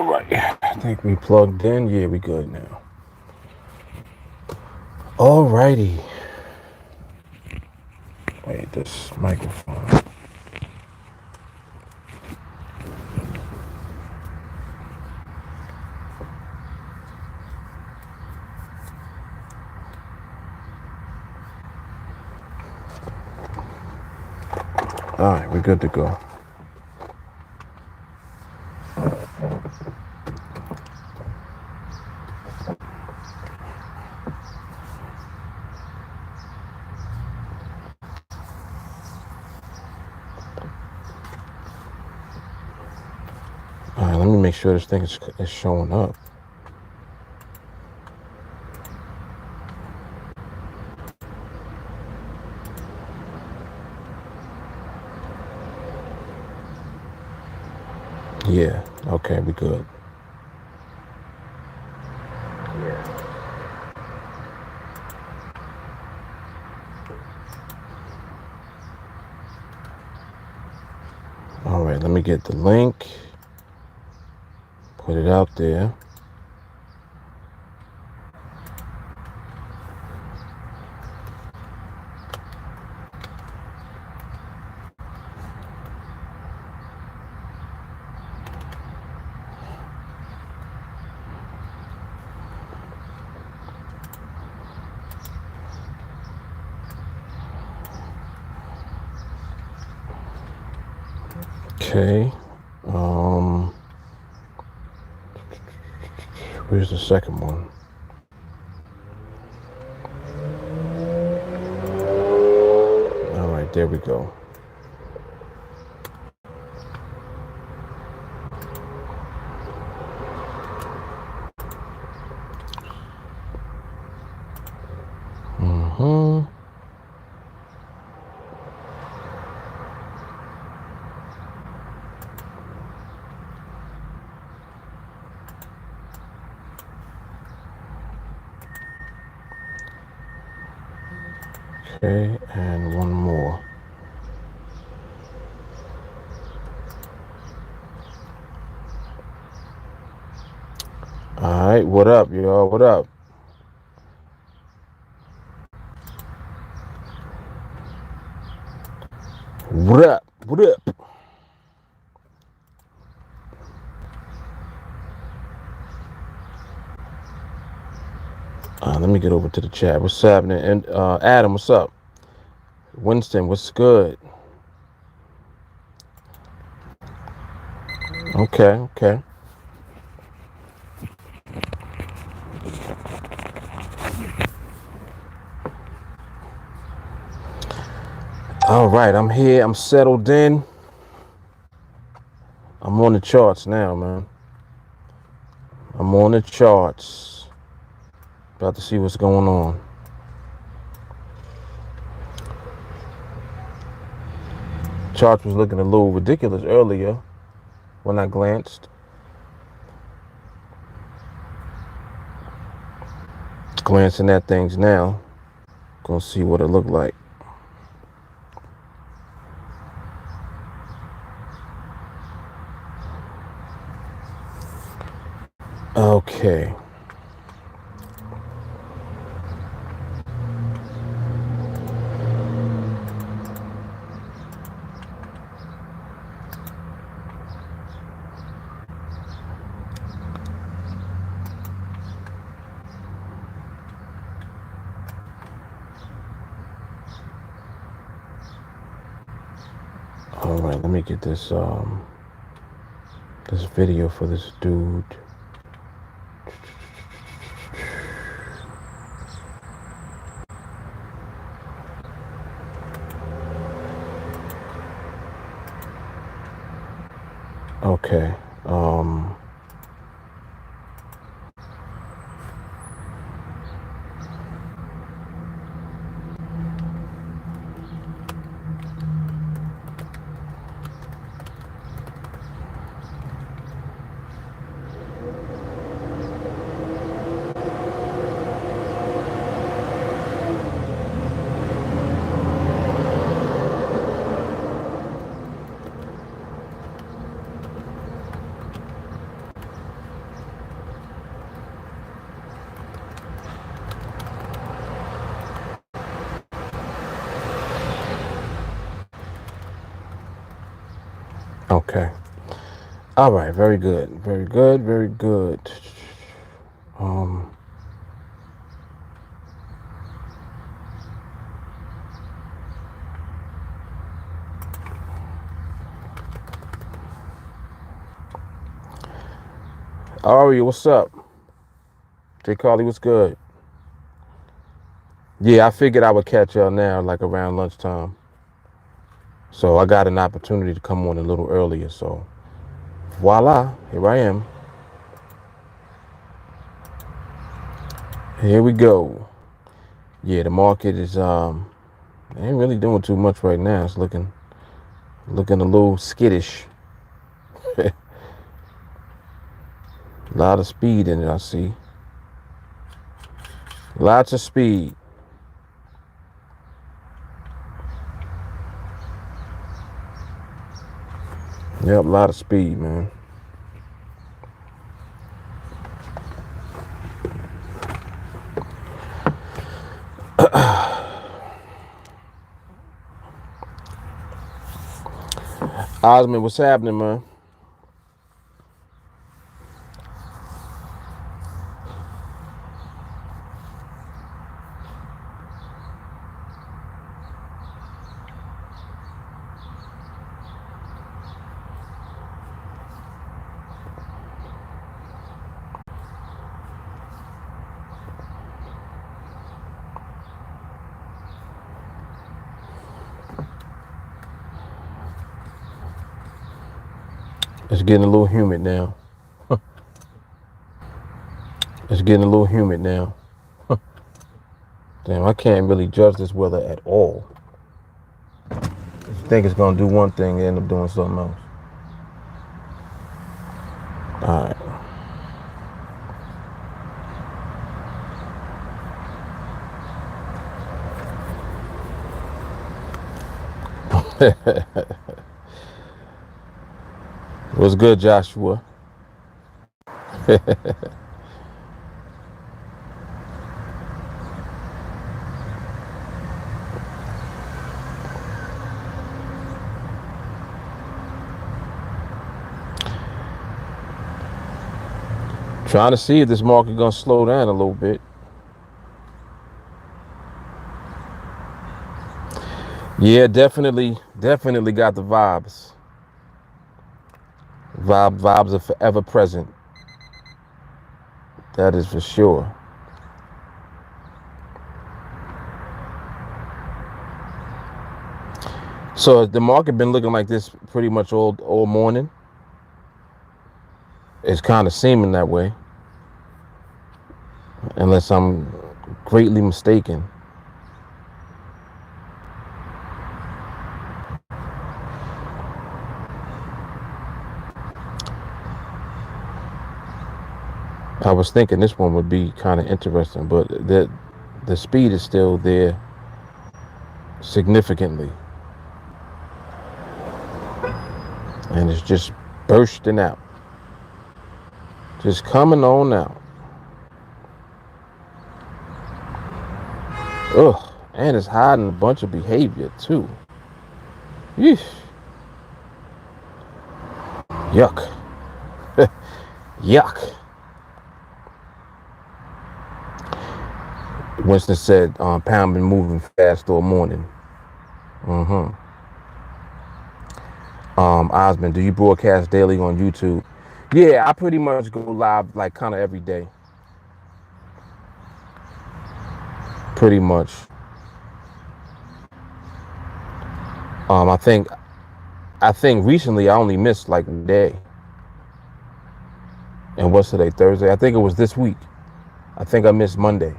All right, I think we plugged in. Yeah, we good now. All righty. Wait, this microphone. All right, we're good to go. All right, let me make sure this thing is showing up. Yeah, okay, we good. All right, let me get the link. Put it out there. Okay. Where's the second one? All right, there we go. Okay, and one more. All right, what up, y'all? What up? What up? What up? Let me get over to the chat. What's happening? And Adam, what's up? Winston, what's good? Okay. All right, I'm here. I'm settled in. I'm on the charts now, man. I'm on the charts. About to see what's going on. Charts was looking a little ridiculous earlier when I glanced. Glancing at things now. Gonna see what it looked like. Okay. All right, let me get this this video for this dude. Okay. Okay. All right. Very good. Very good. Very good. Um. Ari, what's up? J. Carly, what's good? Yeah, I figured I would catch y'all now, like around lunchtime. So I got an opportunity to come on a little earlier. So voila, here I am. Here we go. Yeah, the market is ain't really doing too much right now. It's looking a little skittish. A lot of speed in it, I see. Lots of speed. Yep, a lot of speed, man. Osmond, what's happening, man? It's getting a little humid now. It's getting a little humid now. Damn, I can't really judge this weather at all. I think it's gonna do one thing and end up doing something else. All right. What's good, Joshua? Trying to see if this market gonna slow down a little bit. Yeah, definitely got the vibes. Vibes are forever present. That is for sure. So the market been looking like this pretty much all morning. It's kind of seeming that way, unless I'm greatly mistaken. I was thinking this one would be kind of interesting, but the speed is still there significantly, and it's just bursting out, just coming on out. Ugh, and it's hiding a bunch of behavior too. Yeesh. Yuck. Yuck. Winston said, pound been moving fast all morning. Osmond, do you broadcast daily on YouTube? Yeah, I pretty much go live like kind of every day. Pretty much. I think recently I only missed like a day. And what's today? Thursday? I think it was this week. I think I missed Monday.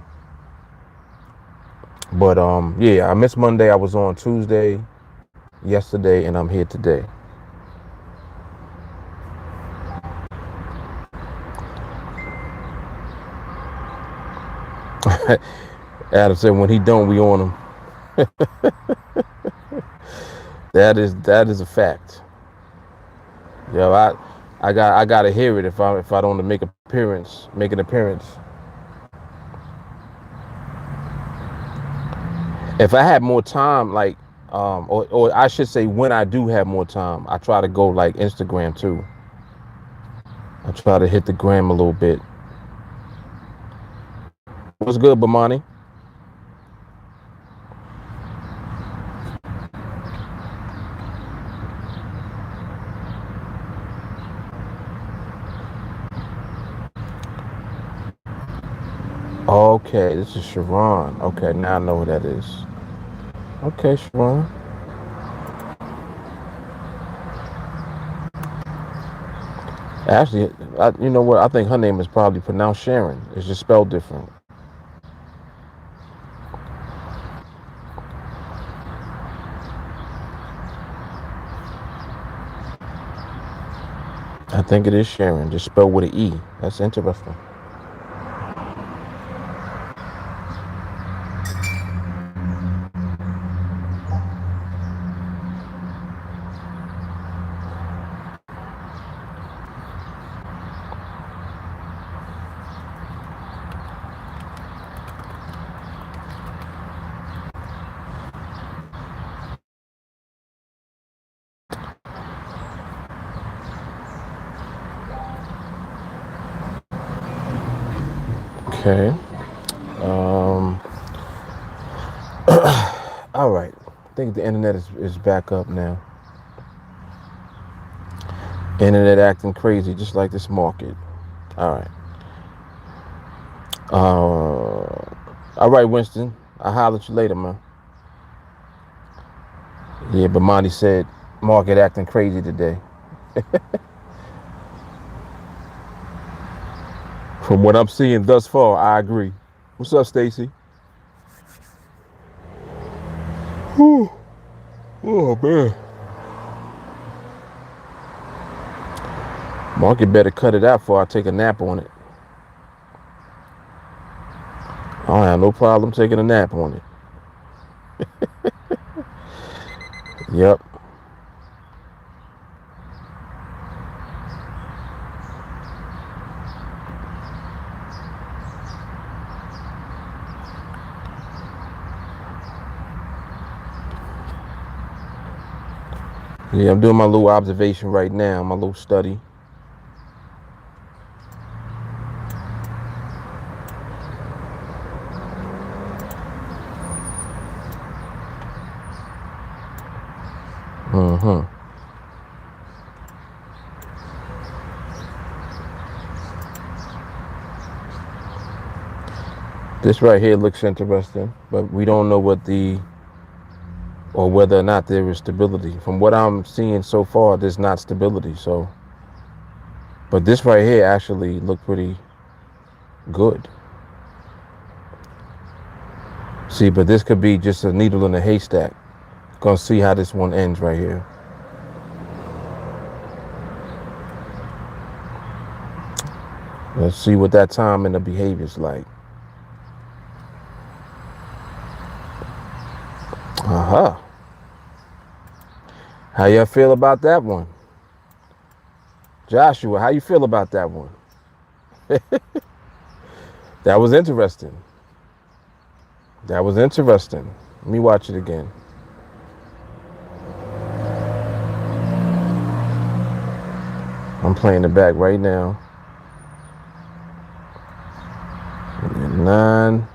But yeah, I missed Monday. I was on Tuesday, yesterday, and I'm here today. Adam said, when he don't, we on him. That is a fact. Yo, I gotta hear it if I don't make an appearance. If I had more time, like Or I should say, when I do have more time, I try to go like Instagram too. I try to hit the gram a little bit. What's good, Bamani? Okay, this is Sharon. Okay, now I know who that is. Okay, Sharon. Actually, you know what? I think her name is probably pronounced Sharon. It's just spelled different. I think it is Sharon, just spelled with an E. That's interesting. Okay. All right. I think the internet is back up now. Internet acting crazy, just like this market. All right. All right, Winston. I'll holler at you later, man. Yeah, but Monty said market acting crazy today. From what I'm seeing thus far, I agree. What's up, Stacy? Oh man. Market better cut it out before I take a nap on it. I don't have no problem taking a nap on it. Yep. Yeah, I'm doing my little observation right now, my little study. This right here looks interesting, but we don't know or whether or not there is stability. From what I'm seeing so far, there's not stability. So, but this right here actually looked pretty good. See, but this could be just a needle in a haystack. Gonna see how this one ends right here. Let's see what that time and the behavior's like. Aha. How you feel about that one? Joshua, how you feel about that one? That was interesting. That was interesting. Let me watch it again. I'm playing it back right now. 9,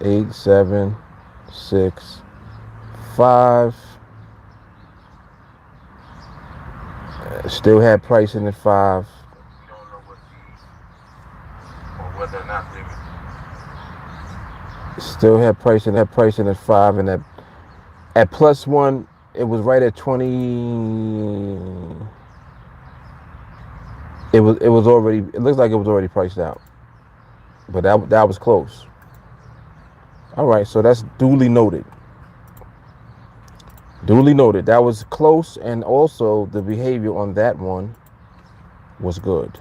8, 7, 6, 5. Still had pricing at 5. We don't know or whether or not they still had pricing at 5, and at +1, it was right at 20. It was already. It looks like it was already priced out, but that was close. All right, so that's duly noted. Duly noted. That was close, and also the behavior on that one was good.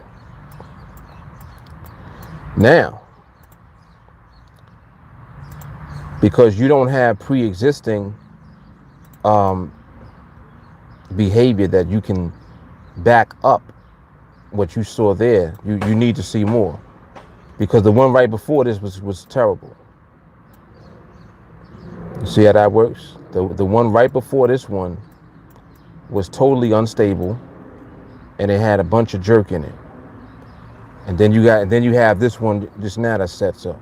Now, because you don't have pre-existing behavior that you can back up what you saw there, you need to see more, because the one right before this was terrible. See how that works? The one right before this one was totally unstable, and it had a bunch of jerk in it. And then you have this one just now that sets up.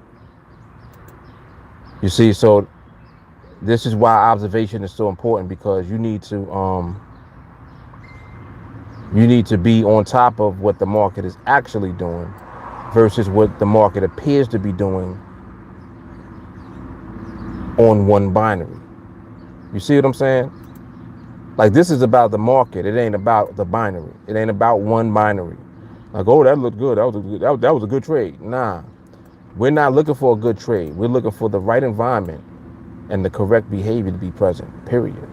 You see, so this is why observation is so important, because you need to be on top of what the market is actually doing versus what the market appears to be doing on one binary. You see what I'm saying? Like, this is about the market. It ain't about the binary. It ain't about one binary. Like, oh, that looked good. That was a good trade. Nah, we're not looking for a good trade. We're looking for the right environment and the correct behavior to be present, period.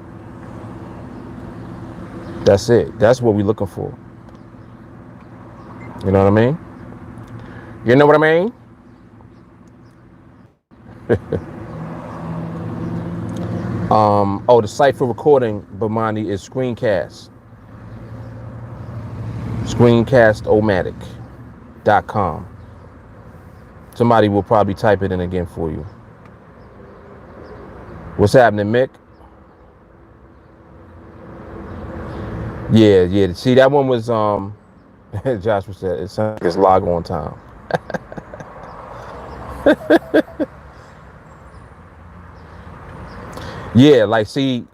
That's it. That's what we're looking for. You know what I mean? You know what I mean? Oh, the site for recording Bimani is Screencast. Screencastomatic.com. Somebody will probably type it in again for you. What's happening, Mick? Yeah. See, that one was Joshua said it's log on time. Yeah, like see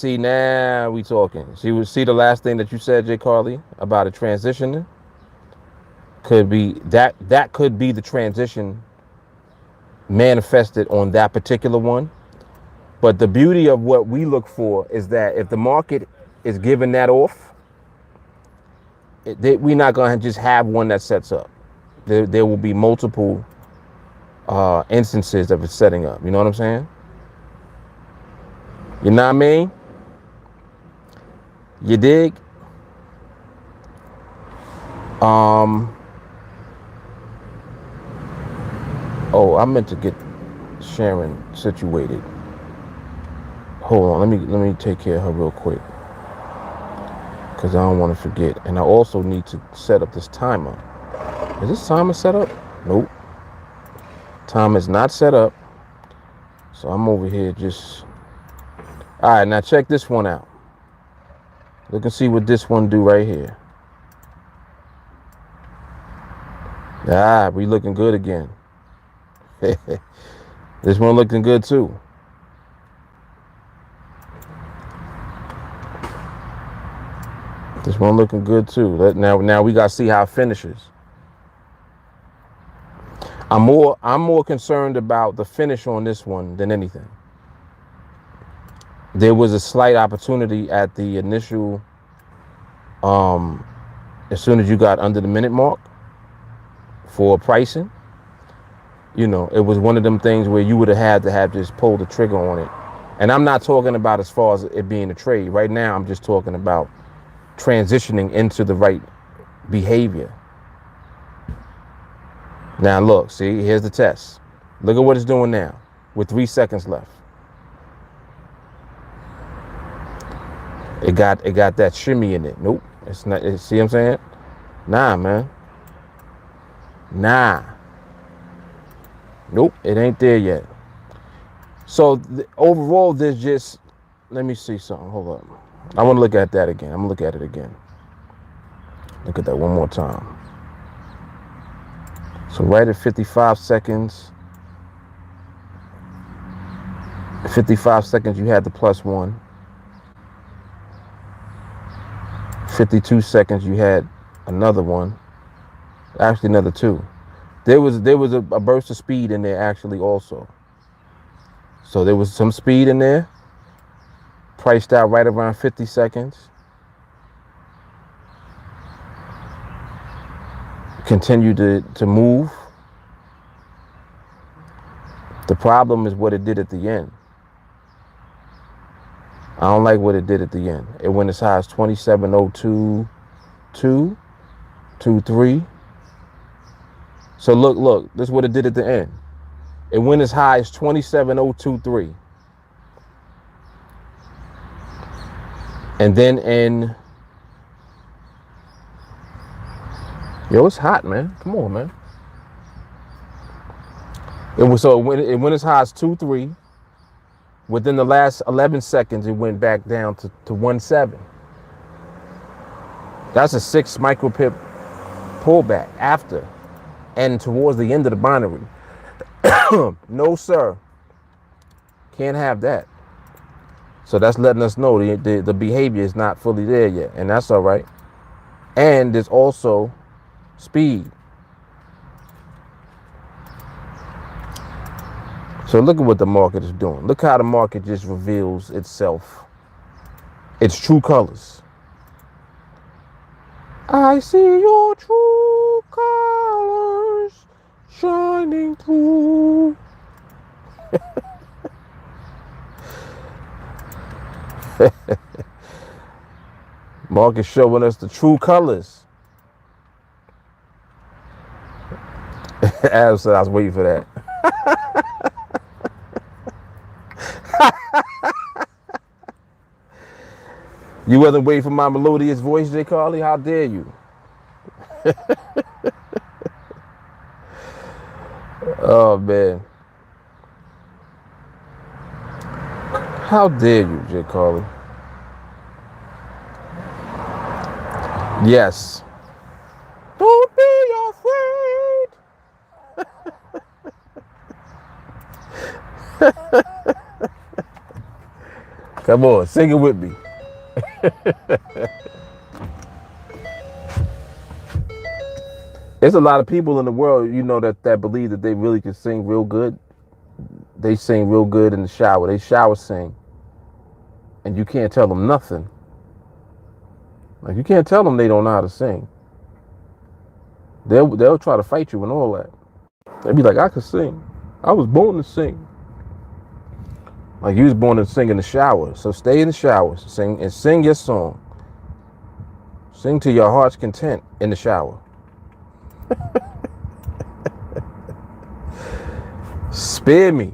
now we talking. See the last thing that you said, Jay Carly, about a transitioning? Could be that could be the transition manifested on that particular one. But the beauty of what we look for is that if the market is giving that off, we're not going to just have one that sets up. There will be multiple instances of it setting up. You know what I'm saying? You know what I mean? You dig? Oh, I meant to get Sharon situated. Hold on, let me take care of her real quick, because I don't want to forget. And I also need to set up this timer. Is this timer set up? Nope. Time is not set up. So I'm over here just... All right, now check this one out. Look and see what this one do right here. We looking good again. This one looking good too. This one looking good too. Now we gotta see how it finishes. I'm more concerned about the finish on this one than anything. There was a slight opportunity at the initial, as soon as you got under the minute mark for pricing. You know, it was one of them things where you would have had to have just pulled the trigger on it. And I'm not talking about as far as it being a trade. Right now, I'm just talking about transitioning into the right behavior. Now look, see, here's the test. Look at what it's doing now with 3 seconds left. It got that shimmy in it. Nope, it's not. See what I'm saying? Nah, man. Nah. Nope, it ain't there yet. So overall, there's just, let me see something. Hold up. I want to look at that again. I'm gonna look at it again. Look at that one more time. So right at 55 seconds. 55 seconds, you had the +1. 52 seconds, you had another one. Actually, another 2. There was a burst of speed in there actually also. So there was some speed in there. Priced out right around 50 seconds. Continued to move. The problem is what it did at the end. I don't like what it did at the end. It went as high as 27.022, 23. So look, this is what it did at the end. It went as high as 27.023. And then yo, it's hot, man. Come on, man. It went as high as 2.3. Within the last 11 seconds, it went back down to 1.7. That's a 6 micropip pullback after and towards the end of the binary. No, sir. Can't have that. So that's letting us know the behavior is not fully there yet. And that's all right. And there's also speed. So look at what the market is doing. Look how the market just reveals itself, its true colors. I see your true colors shining through. Market showing us the true colors. Adam said I was waiting for that. You wasn't waiting for my melodious voice, J. Carly? How dare you? Oh, man. How dare you, J. Carly? Yes. Don't be afraid. Come on, sing it with me. There's a lot of people in the world, you know, that believe that they really can sing real good. They sing real good in the shower. They shower sing. And you can't tell them nothing. Like, you can't tell them they don't know how to sing. They'll try to fight you and all that. They'll be like, I can sing. I was born to sing. Like, you was born to sing in the shower. So stay in the shower, sing your song. Sing to your heart's content in the shower. Spare me.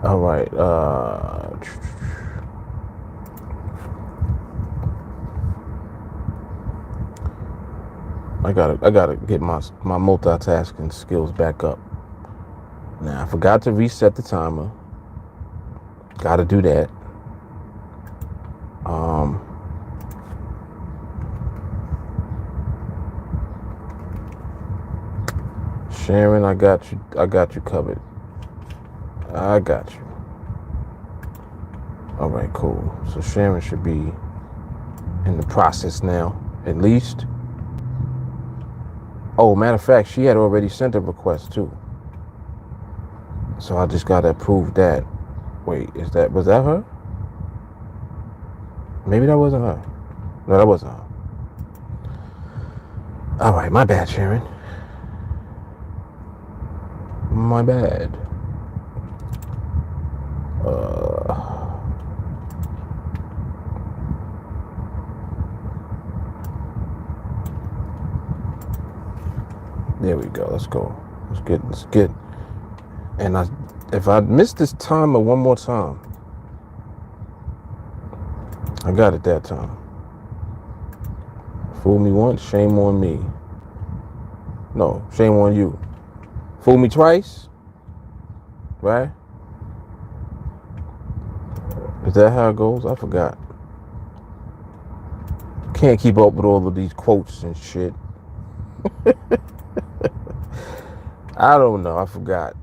All right. I gotta get my multitasking skills back up. Now I forgot to reset the timer. Gotta do that. Sharon, I got you covered. I got you. All right, cool. So Sharon should be in the process now, at least. Oh, matter of fact, she had already sent a request too. So I just gotta approve that. Wait, was that her? Maybe that wasn't her. No, that wasn't her. All right, my bad, Sharon. My bad. There we go. Let's go. Let's get. And if I miss this timer one more time, I got it that time. Fool me once, shame on me. No, shame on you. Fool me twice, right? Is that how it goes? I forgot. Can't keep up with all of these quotes and shit. I don't know. I forgot.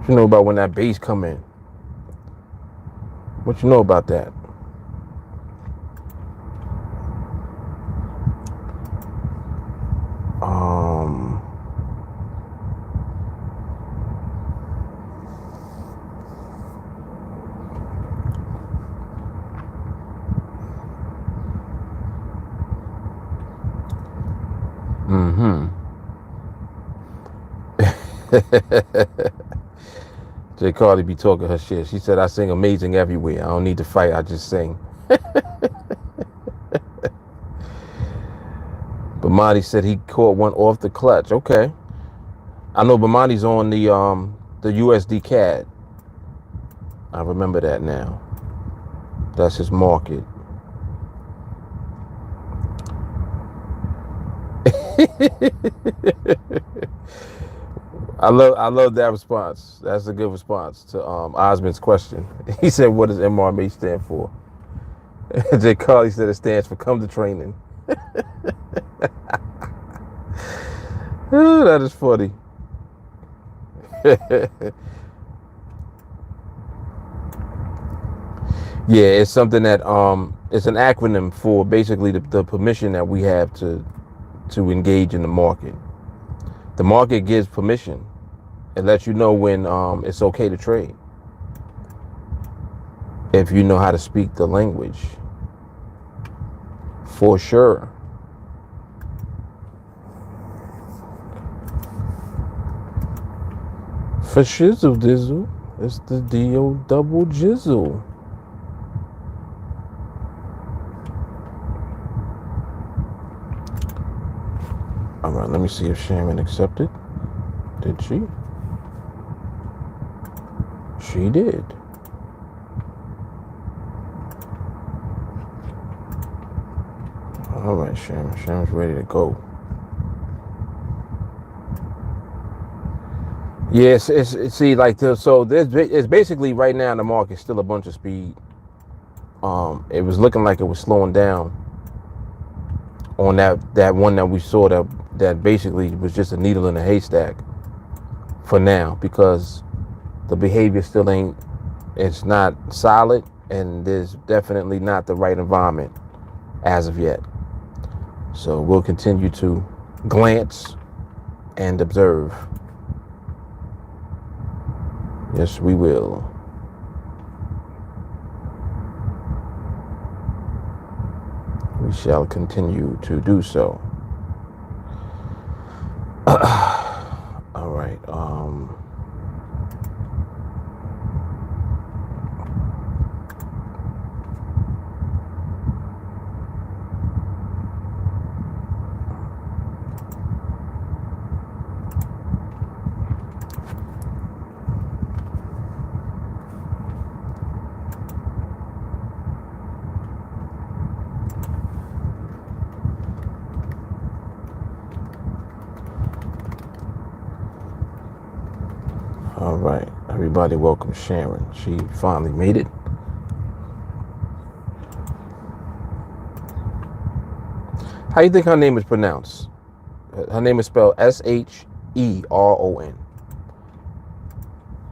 You know about when that bass come in? What you know about that? Mm-hmm. Jay Carly be talking her shit. She said, I sing amazing everywhere. I don't need to fight, I just sing. Bamadi said he caught one off the clutch. Okay. I know Bamadi's on the USD CAD. I remember that now. That's his market. I love that response. That's a good response to Osmond's question. He said, what does MRMA stand for? Jay Carly said it stands for come to training. Oh, that is funny. Yeah, it's something that it's an acronym for basically the permission that we have to engage in the market. The market gives permission. It lets you know when it's okay to trade. If you know how to speak the language. For sure. For shizzle dizzle, it's the D-O double jizzle. All right, let me see if Sharon accepted. Did she? She did. All right, Sharon. Sharon's ready to go. Yes, it's see like so it's basically right now in the market still a bunch of speed. It was looking like it was slowing down on that one that we saw that basically was just a needle in a haystack for now, because the behavior still it's not solid, and there's definitely not the right environment as of yet. So we'll continue to glance and observe. Yes, we will. We shall continue to do so. All right. All right, everybody, welcome Sharon. She finally made it. How do you think her name is pronounced? Her name is spelled Sheron.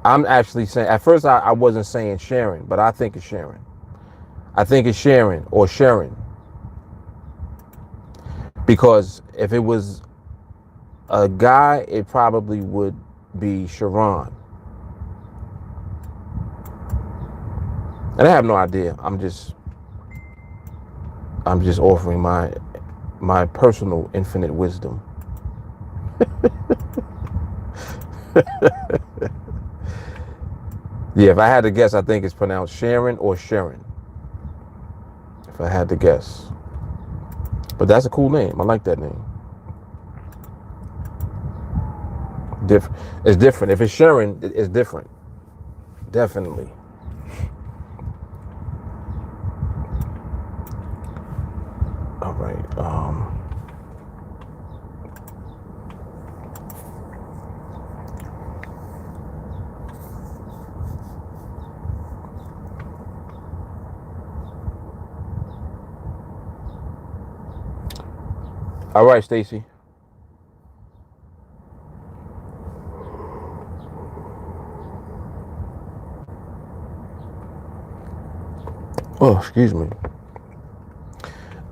I'm actually saying, at first I wasn't saying Sharon, but I think it's Sharon. I think it's Sharon or Sharon. Because if it was a guy, it probably would be Sharon. And I have no idea. I'm just offering my personal infinite wisdom. Yeah, if I had to guess, I think it's pronounced Sharon or Sharon. If I had to guess. But that's a cool name. I like that name. It's different. If it's Sharon, it's different. Definitely. All right. All right, Stacy. Oh, excuse me.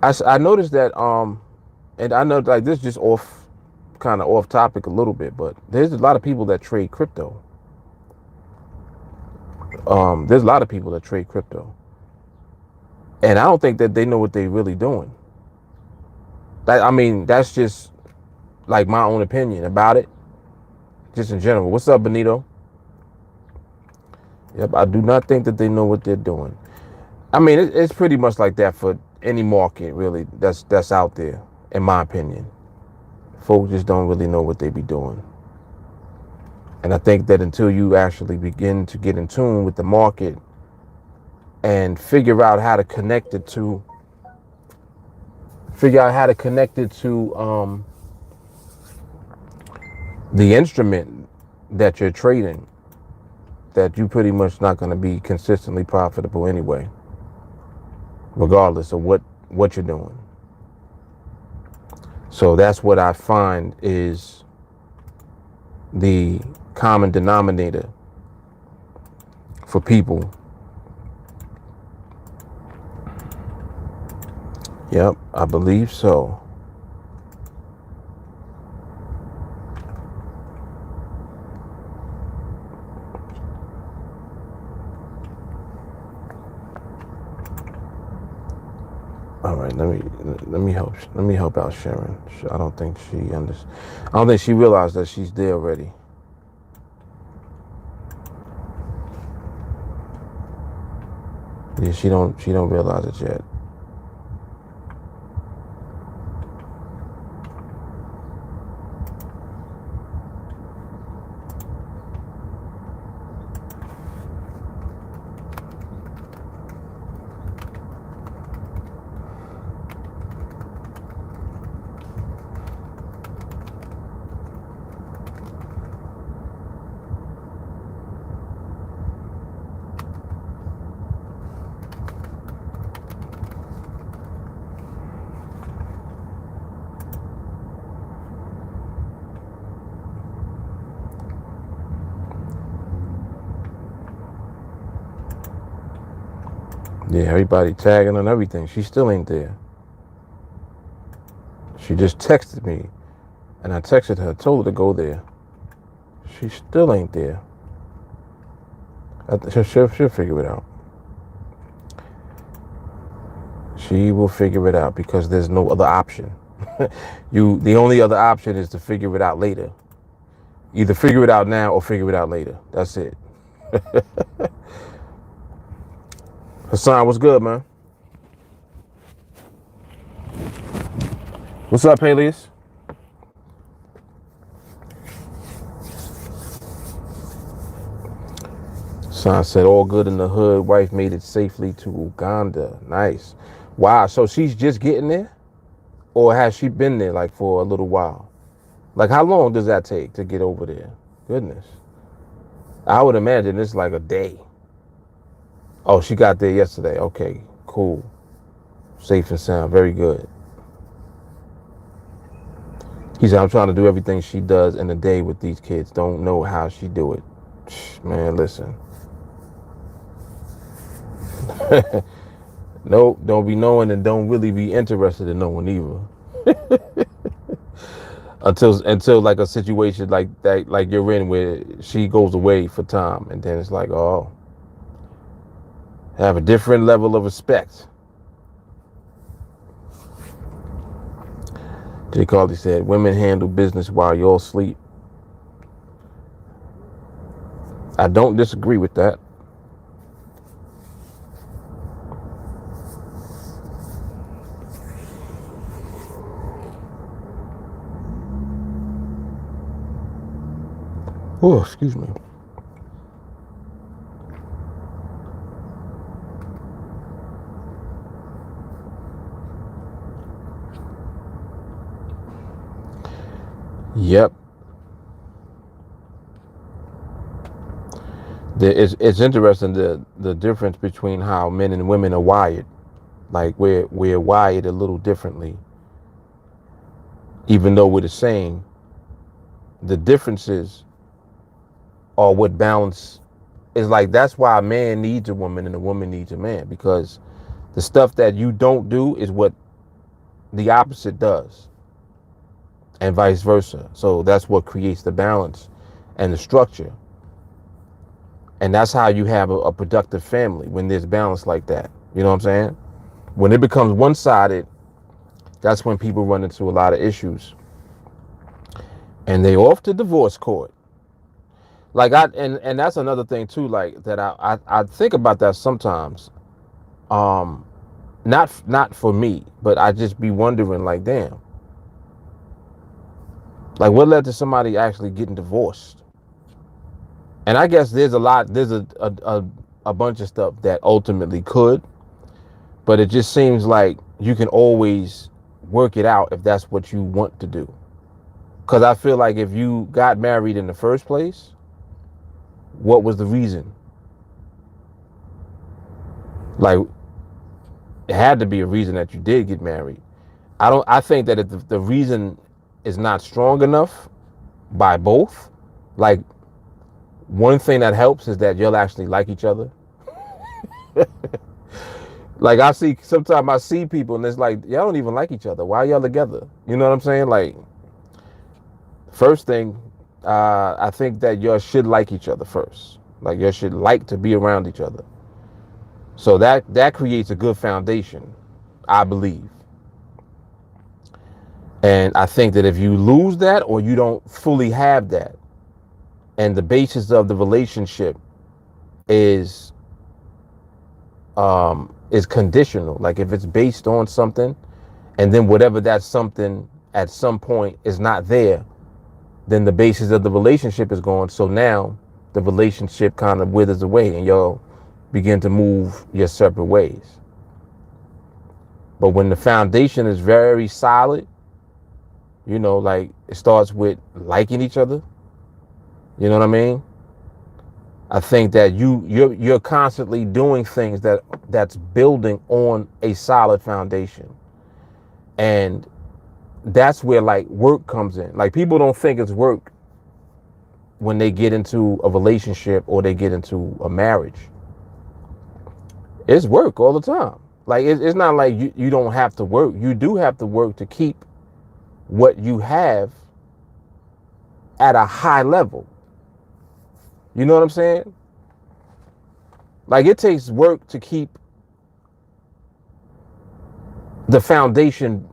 I noticed that and I know like this is just kind of off topic a little bit, but there's a lot of people that trade crypto. There's a lot of people that trade crypto, and I don't think that they know what they're really doing. I mean, that's just like my own opinion about it, just in general. What's up, Benito? Yep, I do not think that they know what they're doing. I mean, it's pretty much like that for any market, really, that's out there, in my opinion. Folks just don't really know what they be doing. And I think that until you actually begin to get in tune with the market and figure out how to connect it to the instrument that you're trading, that you pretty much not going to be consistently profitable anyway, regardless of what you're doing. So that's what I find is the common denominator for people. Yep, I believe so. All right, let me help out Sharon. I don't think she realized that she's there already. Yeah, she don't realize it yet. Yeah, everybody tagging on everything. She still ain't there. She just texted me, and I texted her, told her to go there. She still ain't there. She'll figure it out. She will figure it out because there's no other option. The only other option is to figure it out later. Either figure it out now or figure it out later. That's it. Hassan, what's good, man? What's up, Alias? Hassan said, all good in the hood. Wife made it safely to Uganda. Nice. Wow, so she's just getting there? Or has she been there like for a little while? Like how long does that take to get over there? Goodness. I would imagine it's like a day. Oh, she got there yesterday. Okay, cool. Safe and sound. Very good. He said, I'm trying to do everything she does in a day with these kids. Don't know how she do it. Man, listen. Nope, don't be knowing and don't really be interested in knowing either. until like a situation like that, like you're in where she goes away for time, and then it's like, oh, have a different level of respect. Jay Carly said, women handle business while y'all sleep. I don't disagree with that. Oh, excuse me. Yep. It's interesting the difference between how men and women are wired. Like we're wired a little differently. Even though we're the same, the differences are what balance is like. That's why a man needs a woman and a woman needs a man, because the stuff that you don't do is what the opposite does, and vice versa. So that's what creates the balance and the structure. And that's how you have a productive family, when there's balance like that. You know what I'm saying? When it becomes one-sided, that's when people run into a lot of issues. and they off to divorce court. Like and that's another thing too, like that I think about that sometimes. Um, not for me, but I just be wondering, like, damn, like what led to somebody actually getting divorced? And I guess there's a bunch of stuff that ultimately could, but it just seems like you can always work it out if that's what you want to do. Because I feel like if you got married in the first place, what was the reason? Like, it had to be a reason that you did get married. I think that if the reason is not strong enough by both, like, one thing that helps is that you'll actually like each other. Like, sometimes I see people and it's like, y'all don't even like each other. Why are y'all together? You know what I'm saying? Like, first thing, I think that y'all should like each other first. Like, y'all should like to be around each other. So that creates a good foundation, I believe. And I think that if you lose that or you don't fully have that, and the basis of the relationship is conditional, like if it's based on something, and then whatever that something at some point is not there, then the basis of the relationship is gone. So now the relationship kind of withers away and y'all begin to move your separate ways. But when the foundation is very solid, you know, like it starts with liking each other, you know what I mean? I think that you're constantly doing things that's building on a solid foundation. And that's where like work comes in. Like, people don't think it's work when they get into a relationship or they get into a marriage. It's work all the time. Like, it's not like you don't have to work. You do have to work to keep what you have at a high level. You know what I'm saying? Like, it takes work to keep the foundation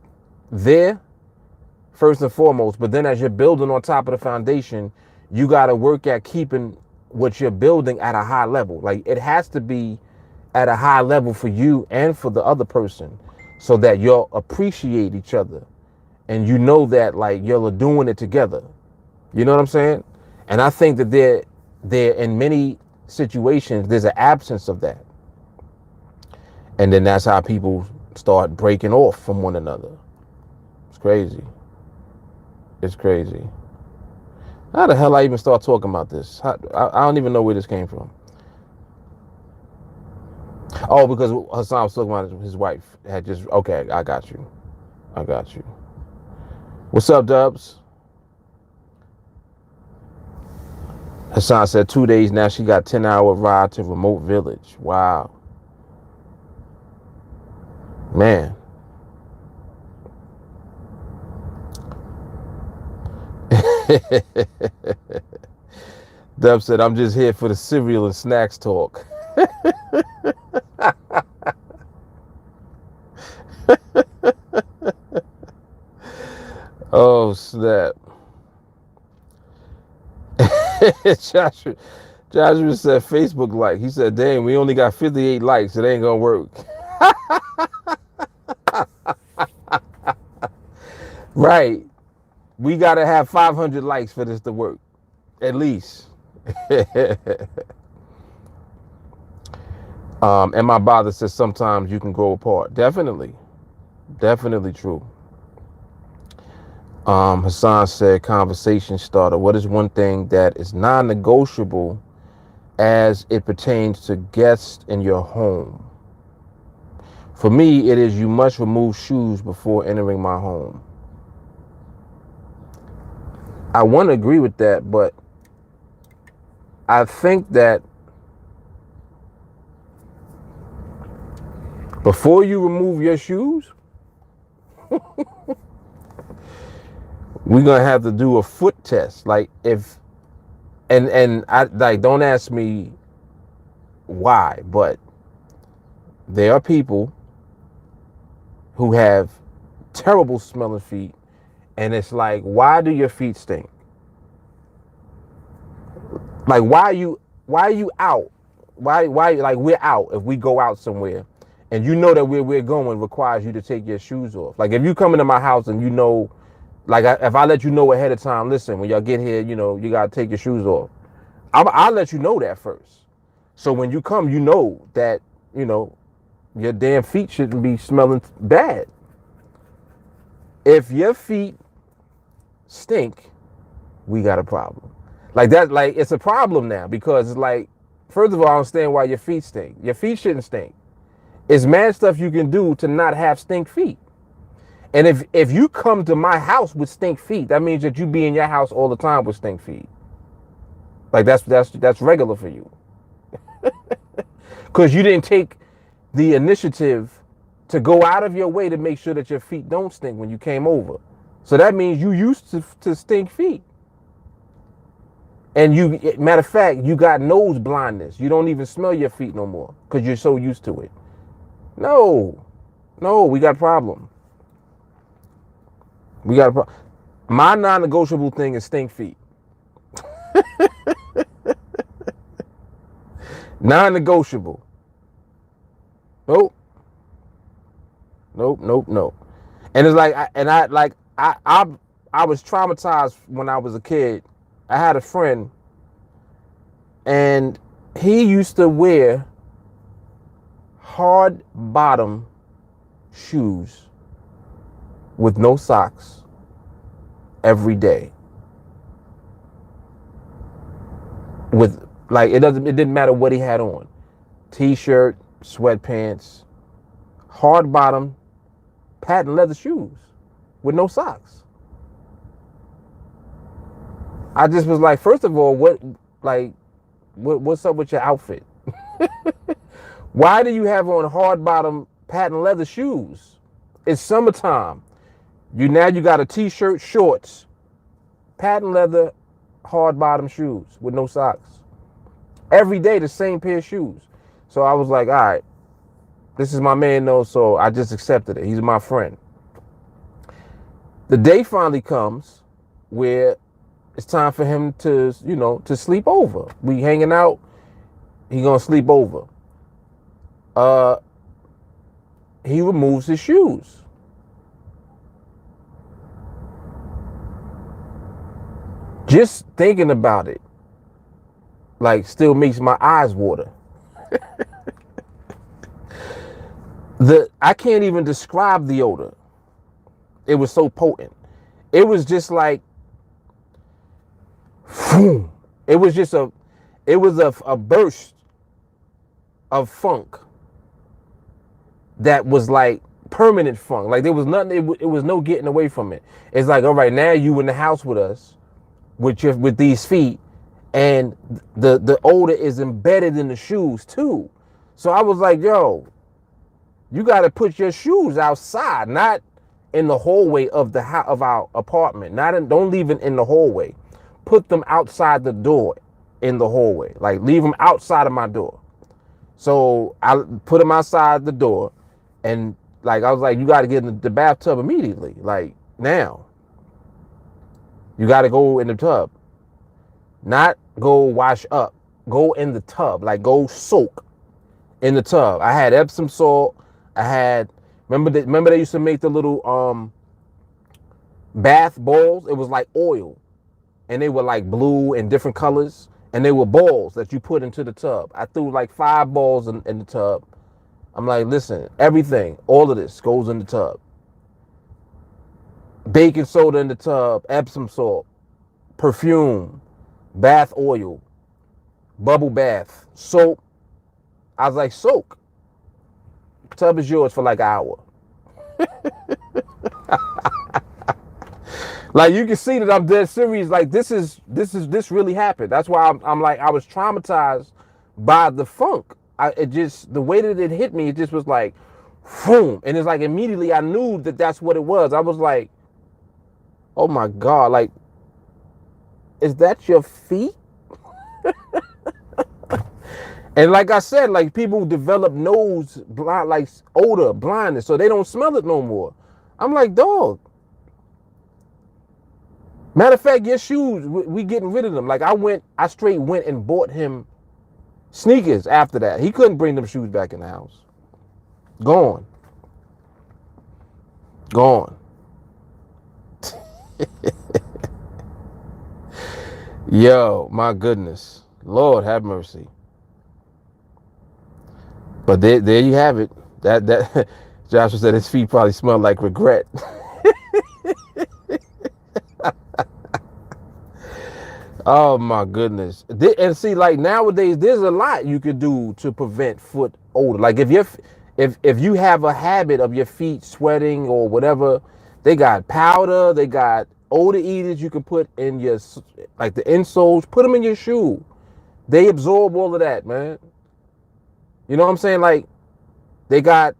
there, first and foremost. But then as you're building on top of the foundation, you got to work at keeping what you're building at a high level. Like, it has to be at a high level for you and for the other person, so that you'll appreciate each other and you know that like y'all are doing it together. You know what I'm saying? And I think that there in many situations there's an absence of that. And then that's how people start breaking off from one another. It's crazy. It's crazy. How the hell I even start talking about this? I don't even know where this came from. Oh, because Hassan was talking about his wife had just, okay, I got you. What's up, Dubs? Hassan said 2 days now she got 10-hour ride to remote village. Wow. Man. Dub said, I'm just here for the cereal and snacks talk. Oh, snap. Joshua said Facebook like. He said, dang, we only got 58 likes. It ain't going to work. Right. We got to have 500 likes for this to work. At least. And my father says sometimes you can grow apart. Definitely. Definitely true. Hassan said, conversation starter. What is one thing that is non-negotiable as it pertains to guests in your home? For me, it is you must remove shoes before entering my home. I want to agree with that, but I think that before you remove your shoes, we're gonna have to do a foot test. Like, if and I like, don't ask me why, but there are people who have terrible smelling feet, and it's like, why do your feet stink? Like, why are you out? Why, like, we're out. If we go out somewhere and you know that where we're going requires you to take your shoes off. Like, if you come into my house and you know, like, if I let you know ahead of time, listen, when y'all get here, you know, you got to take your shoes off. I'll let you know that first. So when you come, you know that, you know, your damn feet shouldn't be smelling bad. If your feet stink, we got a problem. Like that, like, it's a problem now because it's like, first of all, I understand why your feet stink. Your feet shouldn't stink. It's mad stuff you can do to not have stink feet. And if you come to my house with stink feet, that means that you be in your house all the time with stink feet. Like that's regular for you. Because you didn't take the initiative to go out of your way to make sure that your feet don't stink when you came over. So that means you used to stink feet. And you, matter of fact, you got nose blindness. You don't even smell your feet no more because you're so used to it. No, we got a problem. We got a problem. My non-negotiable thing is stink feet. Non-negotiable. Nope. And it's like, I was traumatized when I was a kid. I had a friend, and he used to wear hard bottom shoes with no socks every day. With, like, it didn't matter what he had on. T-shirt, sweatpants, hard bottom, patent leather shoes with no socks. I just was like, first of all, what's up with your outfit? Why do you have on hard bottom patent leather shoes? It's summertime. You got a t-shirt, shorts, patent leather, hard bottom shoes with no socks. Every day the same pair of shoes. So I was like, all right, this is my man though, so I just accepted it. He's my friend. The day finally comes where it's time for him to, you know, to sleep over. We hanging out, he gonna sleep over. He removes his shoes. Just thinking about it, like, still makes my eyes water. I can't even describe the odor. It was so potent. It was just like, boom. It was just a burst of funk that was like permanent funk. Like, there was nothing, it was no getting away from it. It's like, all right, now you in the house with us with these feet, and the odor is embedded in the shoes too. So I was like, yo, you got to put your shoes outside, not in the hallway of our apartment. Don't leave it in the hallway. Put them outside the door in the hallway. Like, leave them outside of my door. So I put them outside the door, and like, I was like, you got to get in the bathtub immediately. Like, now. You got to go in the tub. Not go wash up. Go in the tub. Like, go soak in the tub. I had Epsom salt. I had, remember they used to make the little bath balls? It was like oil. And they were like blue and different colors. And they were balls that you put into the tub. I threw like 5 balls in the tub. I'm like, listen, everything, all of this goes in the tub. Baking soda in the tub, Epsom salt, perfume, bath oil, bubble bath, soap. I was like, soak. Tub is yours for like an hour. Like, you can see that I'm dead serious. Like, this really happened. That's why I'm like, I was traumatized by the funk. The way that it hit me, it just was like, boom. And it's like, immediately I knew that that's what it was. I was like, oh my God, like, is that your feet? And like I said, like, people develop nose blind, like odor blindness, so they don't smell it no more. I'm like, dog, Matter of fact, your shoes, we getting rid of them. Like I straight went and bought him sneakers after that. He couldn't bring them shoes back in the house. Gone. Gone. Yo, my goodness. Lord have mercy. But there you have it. That Joshua said his feet probably smell like regret. Oh my goodness. And see, like nowadays, there's a lot you could do to prevent foot odor. Like if you have a habit of your feet sweating or whatever, they got powder, they got odor eaters you can put in your, like the insoles, put them in your shoe. They absorb all of that, man. You know what I'm saying? Like they got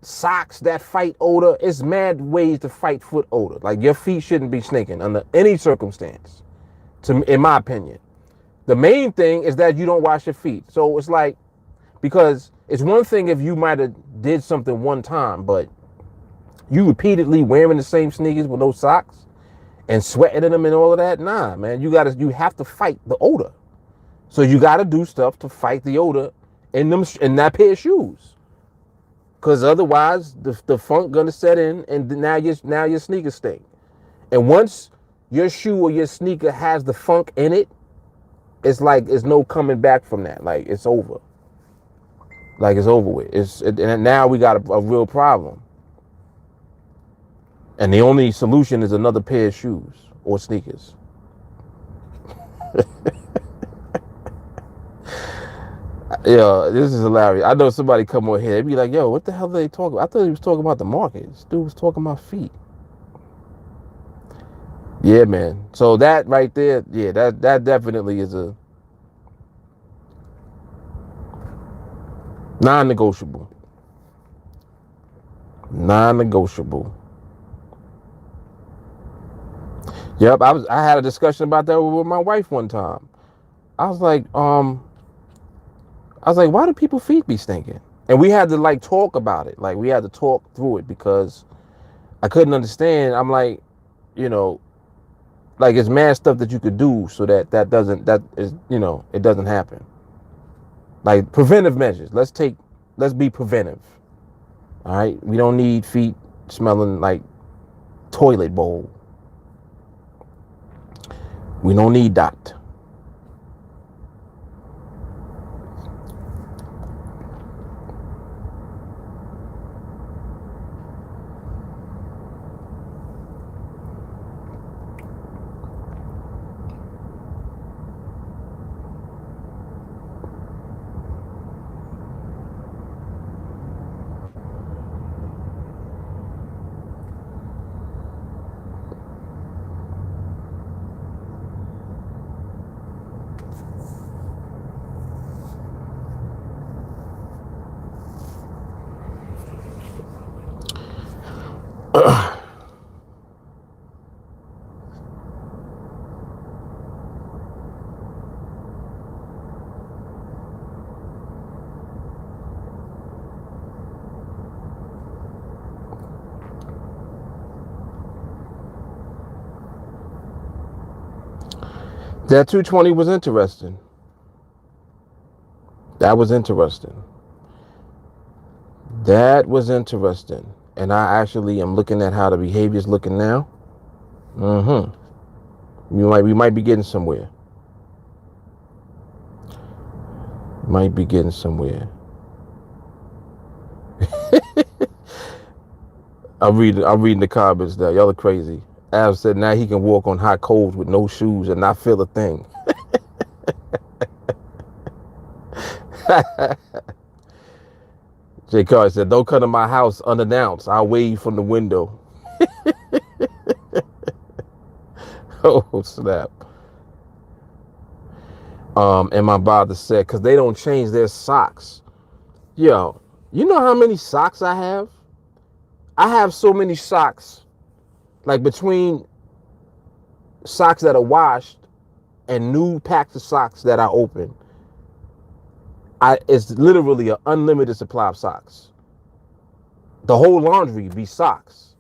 socks that fight odor. It's mad ways to fight foot odor. Like your feet shouldn't be stinking under any circumstance. In my opinion, the main thing is that you don't wash your feet. So it's like, because it's one thing if you might have did something one time, but you repeatedly wearing the same sneakers with no socks and sweating in them and all of that. Nah, man, you have to fight the odor. So you got to do stuff to fight the odor in that pair of shoes. Because otherwise the funk gonna set in, and now your sneakers stink. And once your shoe or your sneaker has the funk in it, it's like it's no coming back from that. Like it's over. Like it's over with. And now we got a real problem. And the only solution is another pair of shoes or sneakers. Yeah, this is hilarious. I know somebody come on here, they'd be like, yo, what the hell are they talking about? I thought he was talking about the market. This dude was talking about feet. Yeah, man. So that right there, yeah, that definitely is a non-negotiable. Non-negotiable. Yep, I had a discussion about that with my wife one time. I was like, why do people feet be stinking? And we had to like talk about it. Like we had to talk through it because I couldn't understand. I'm like, you know, like it's mad stuff that you could do so that it doesn't happen. Like preventive measures. Let's be preventive. All right. We don't need feet smelling like toilet bowl. We don't need that. That 220 was interesting. That was interesting. That was interesting. And I actually am looking at how the behavior is looking now. We might be getting somewhere. Might be getting somewhere. I'm reading the comments now. Y'all are crazy. Av said now he can walk on hot coals with no shoes and not feel a thing. J. Carr said, don't come to my house unannounced. I'll wave from the window. Oh, snap. And my father said, because they don't change their socks. Yo, you know how many socks I have? I have so many socks. Like between socks that are washed and new packs of socks that I open, it's literally an unlimited supply of socks. The whole laundry be socks.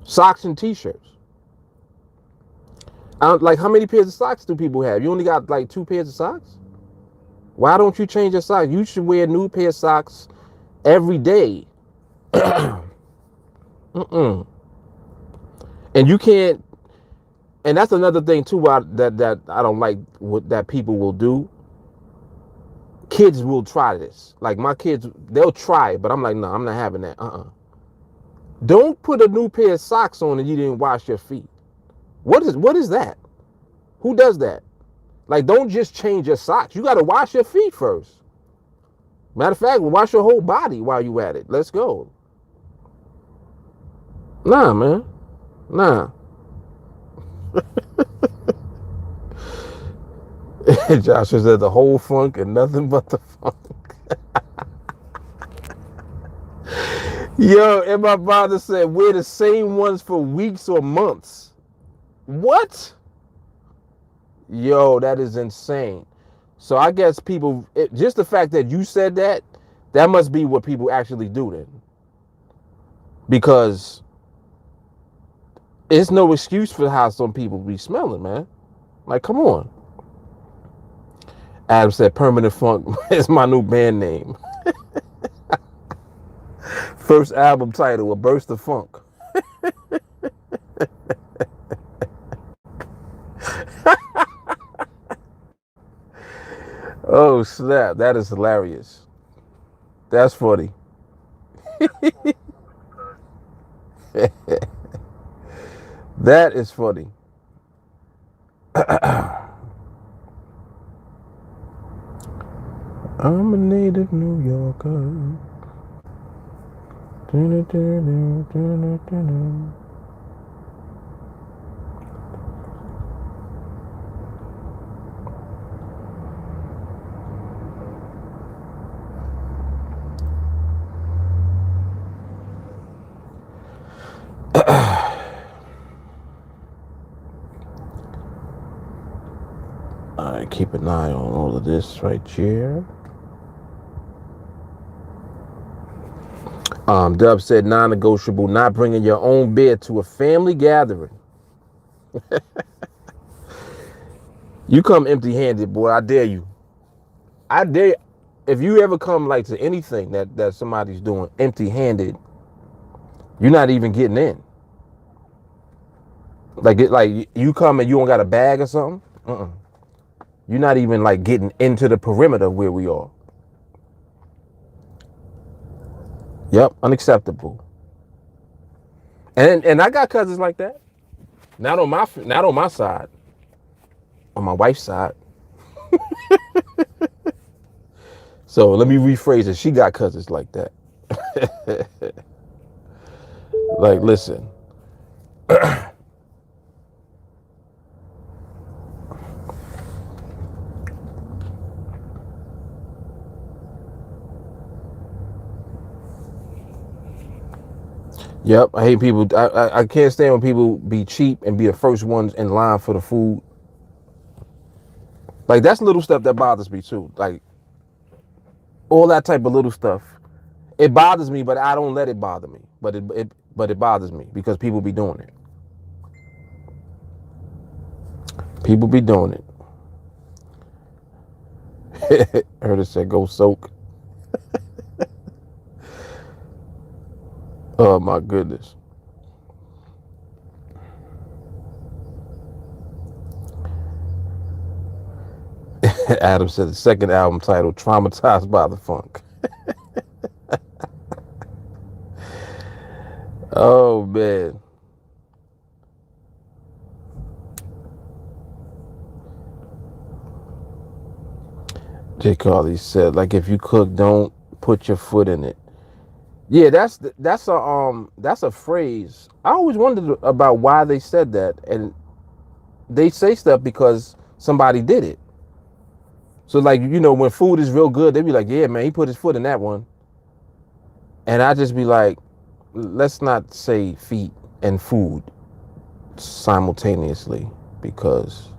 Socks and t-shirts. Like, how many pairs of socks do people have? You only got like 2 pairs of socks? Why don't you change your socks? You should wear a new pair of socks every day. Mm-mm. And you can't. And that's another thing too. That I don't like what that people will do. Kids will try this. Like my kids, they'll try it, but I'm like, no, I'm not having that. Don't put a new pair of socks on and you didn't wash your feet. What is that? Who does that? Like, don't just change your socks. You got to wash your feet first. Matter of fact, wash your whole body while you at it. Let's go. Nah, man. Nah. Joshua said the whole funk and nothing but the funk. Yo, and my father said wear the same ones for weeks or months. What? Yo, that is insane. So I guess people, just the fact that you said that, that must be what people actually do then. Because it's no excuse for how some people be smelling, man. Like, come on. Adam said Permanent Funk is my new band name. First album title, A Burst of Funk. Oh, snap. That is hilarious. That's funny. That is funny. I'm a native New Yorker. All right, keep an eye on all of this right here. Dub said non-negotiable, not bringing your own beer to a family gathering. You come empty-handed, boy. I dare you. I dare. If you ever come like to anything that somebody's doing empty-handed, you're not even getting in. Like you come and you don't got a bag or something. You're not even like getting into the perimeter where we are. Yep, unacceptable. And I got cousins like that. Not on my side. On my wife's side. So let me rephrase it. She got cousins like that. Like, listen. Yep, I hate people. I can't stand when people be cheap and be the first ones in line for the food. Like, that's little stuff that bothers me too. Like, all that type of little stuff. It bothers me, but I don't let it bother me. But it bothers me because people be doing it. People be doing it. Heard it said go soak. Oh my goodness. Adam said the second album title, Traumatized by the Funk. Oh man. J. Carly said, like, if you cook, don't put your foot in it. Yeah, that's a phrase. I always wondered about why they said that, and they say stuff because somebody did it. So, like, when food is real good, they be like, yeah, man, he put his foot in that one. And I just be like, let's not say feet and food simultaneously, because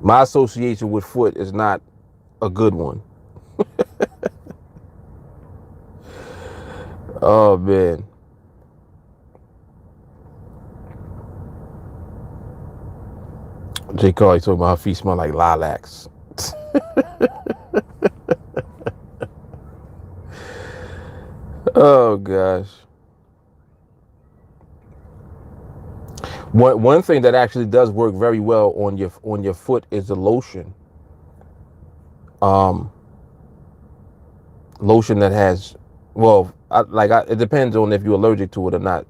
my association with foot is not a good one. Oh man. J. Carly talking about her feet smell like lilacs. Oh gosh. One thing that actually does work very well on your foot is the lotion. Lotion that has, well, it depends on if you're allergic to it or not.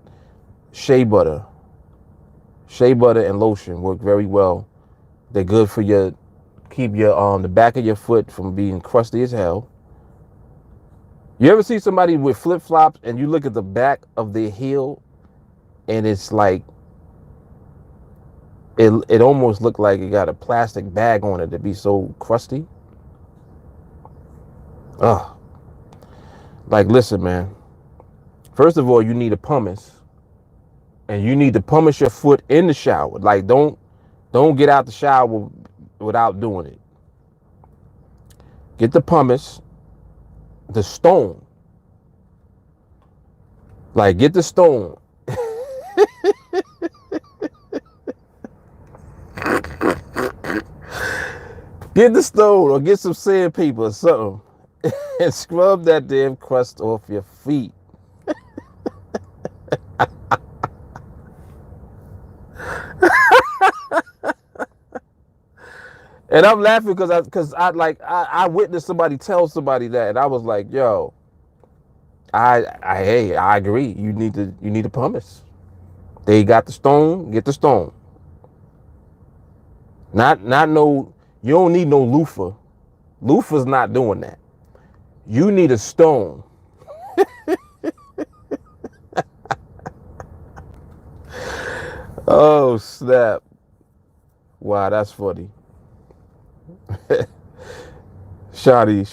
Shea butter and lotion work very well. They're good for keep your the back of your foot from being crusty as hell. You ever see somebody with flip flops and you look at the back of their heel and it's like it almost looked like it got a plastic bag on it to be so crusty? Ugh. Like, listen, man. First of all, you need a pumice. And you need to pumice your foot in the shower. Like, don't get out the shower without doing it. Get the pumice, the stone. Like, get the stone. Get the stone or get some sandpaper or something and scrub that damn crust off your feet. And I'm laughing because I witnessed somebody tell somebody that, and I was like, yo, I agree. You need to pumice. They got the stone, get the stone. Not no, you don't need no loofah. Loofah's not doing that. You need a stone. Oh snap. Wow, that's funny. Shotty,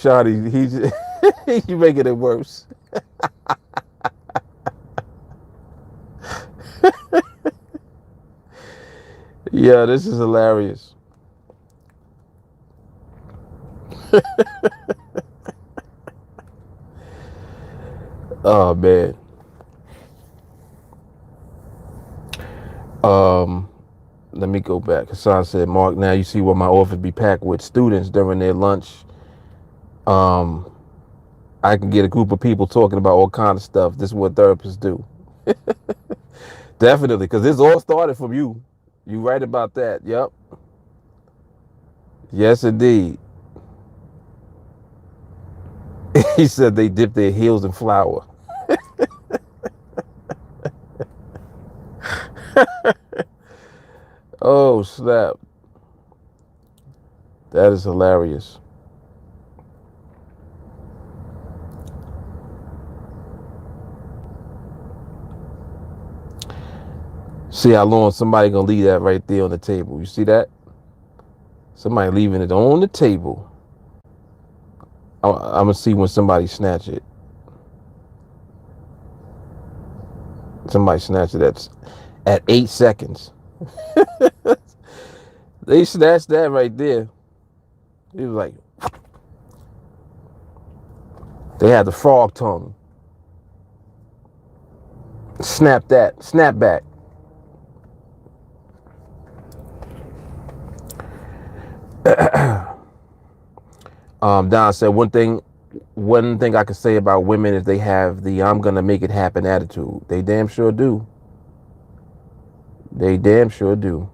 he's making it worse. Yeah, this is hilarious. Oh man. Let me go back. Hassan said, Mark, now you see what my office be packed with students during their lunch. I can get a group of people talking about all kinds of stuff. This is what therapists do. Definitely, because this all started from you. You right about that. Yep. Yes, indeed. He said they dip their heels in flour. Oh, snap. That is hilarious. See how long somebody gonna leave that right there on the table. You see that? Somebody leaving it on the table. I'm gonna see when somebody snatch it. Somebody snatched it at 8 seconds. They snatched that right there. It was like, they had the frog tongue. Snap that. Snap back. Don said one thing I could say about women is they have the I'm gonna make it happen attitude. They damn sure do. They damn sure do.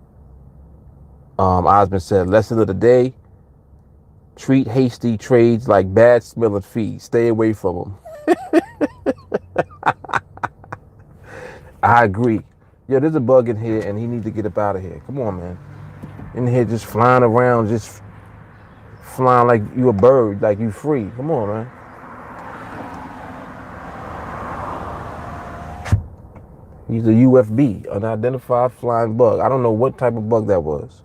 Osmond said, lesson of the day, treat hasty trades like bad smelling feet. Stay away from them. I agree. Yo, there's a bug in here and he needs to get up out of here. Come on, man. In here just flying around, just flying like you a bird, like you free. Come on, man. He's a UFB, unidentified flying bug. I don't know what type of bug that was.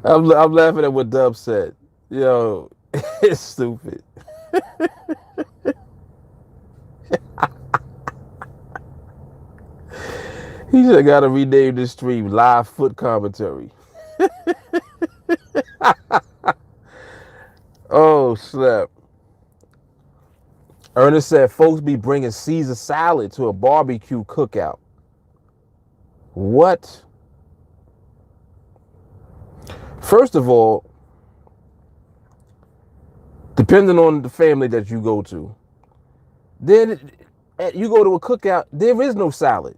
I'm laughing at what Dub said. Yo, it's stupid. He should have got to rename this stream Live Foot Commentary. Oh, snap. Ernest said folks be bringing Caesar salad to a barbecue cookout. What? First of all, depending on the family that you go to, then you go to a cookout, there is no salad.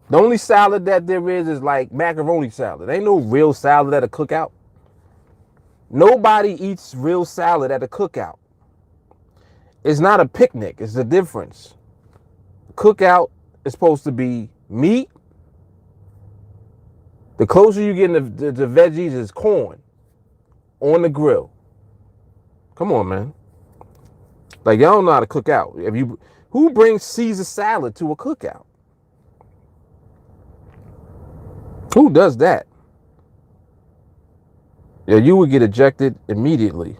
The only salad that there is like macaroni salad. Ain't no real salad at a cookout. Nobody eats real salad at a cookout. It's not a picnic. It's the difference. Cookout is supposed to be meat. The closer you get to the veggies is corn on the grill. Come on, man. Like, y'all don't know how to cook out. Who brings Caesar salad to a cookout? Who does that? Yeah, you would get ejected immediately.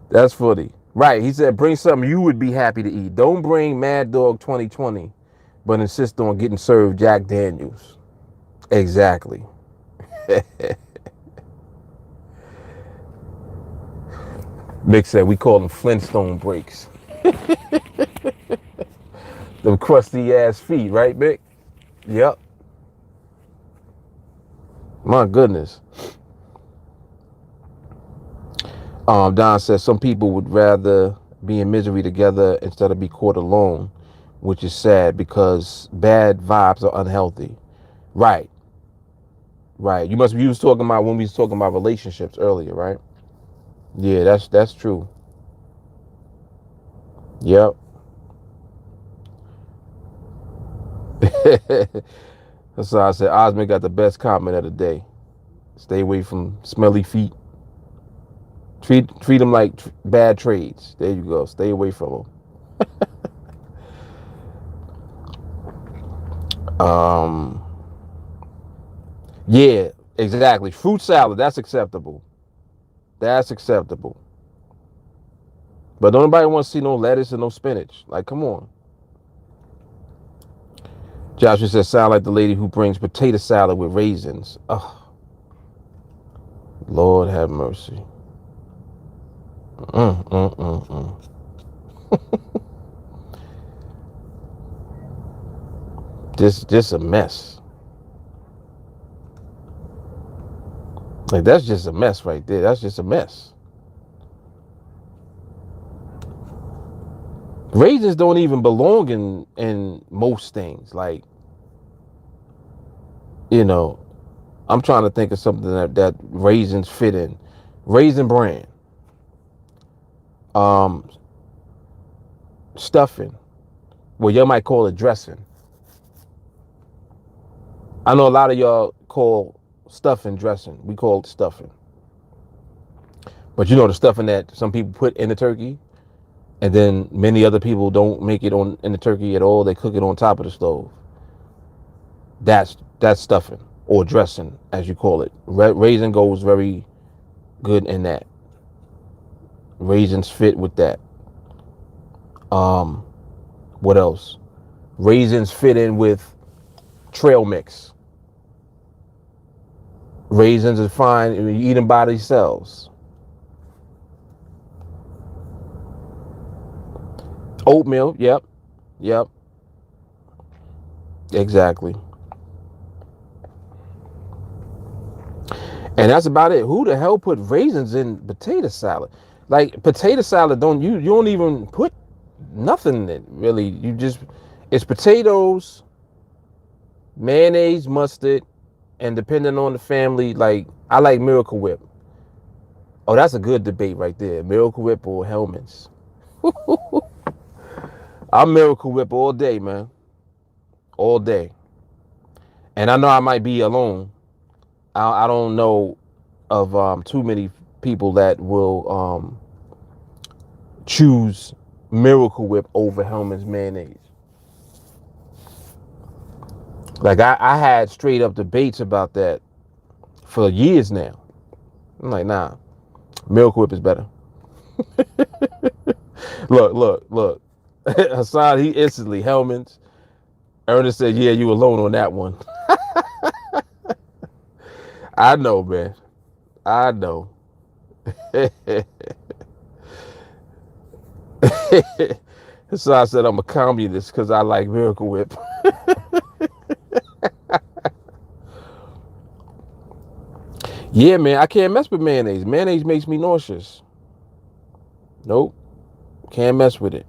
That's funny. Right, he said bring something you would be happy to eat. Don't bring Mad Dog 2020, but insist on getting served Jack Daniels. Exactly. Mick said we call them Flintstone breaks. Them crusty ass feet, right, Mick? Yep. My goodness. Don says some people would rather be in misery together instead of be caught alone, which is sad because bad vibes are unhealthy. Right. Right. You was talking about when we was talking about relationships earlier, right? Yeah, that's true. Yep. That's why I said Osmond got the best comment of the day. Stay away from smelly feet. Treat them like bad trades. There you go. Stay away from them. Yeah, exactly. Fruit salad, that's acceptable. That's acceptable. But don't nobody want to see no lettuce and no spinach. Like, come on. Joshua says, sound like the lady who brings potato salad with raisins. Oh, Lord have mercy. Just a mess. Like, that's just a mess right there. That's just a mess. Raisins don't even belong in most things. Like, you know, I'm trying to think of something that raisins fit in. Raisin bran. Stuffing. Well, you might call it dressing. I know a lot of y'all call stuffing dressing. We call it stuffing. But you know the stuffing that some people put in the turkey, and then many other people don't make it in the turkey at all. They cook it on top of the stove. That's stuffing or dressing, as you call it. Raisin goes very good in that. Raisins fit with that. What else? Raisins fit in with trail mix. Raisins are fine. You eat them by themselves. Oatmeal, yep. Exactly. And that's about it. Who the hell put raisins in potato salad? Like, potato salad, you don't even put nothing in it, really. It's potatoes, mayonnaise, mustard, and depending on the family, like, I like Miracle Whip. Oh, that's a good debate right there. Miracle Whip or Hellmann's. I'm Miracle Whip all day, man. All day. And I know I might be alone. I don't know of too many people that will choose Miracle Whip over Hellmann's mayonnaise. Like, I had straight up debates about that for years now. I'm like, nah, Miracle Whip is better. Look. Hassan, he instantly, Hellmann's. Ernest said, yeah, you alone on that one. I know, man. I know. So I said I'm a communist because I like Miracle Whip. Yeah, man, I can't mess with mayonnaise. Mayonnaise makes me nauseous. Nope, can't mess with it.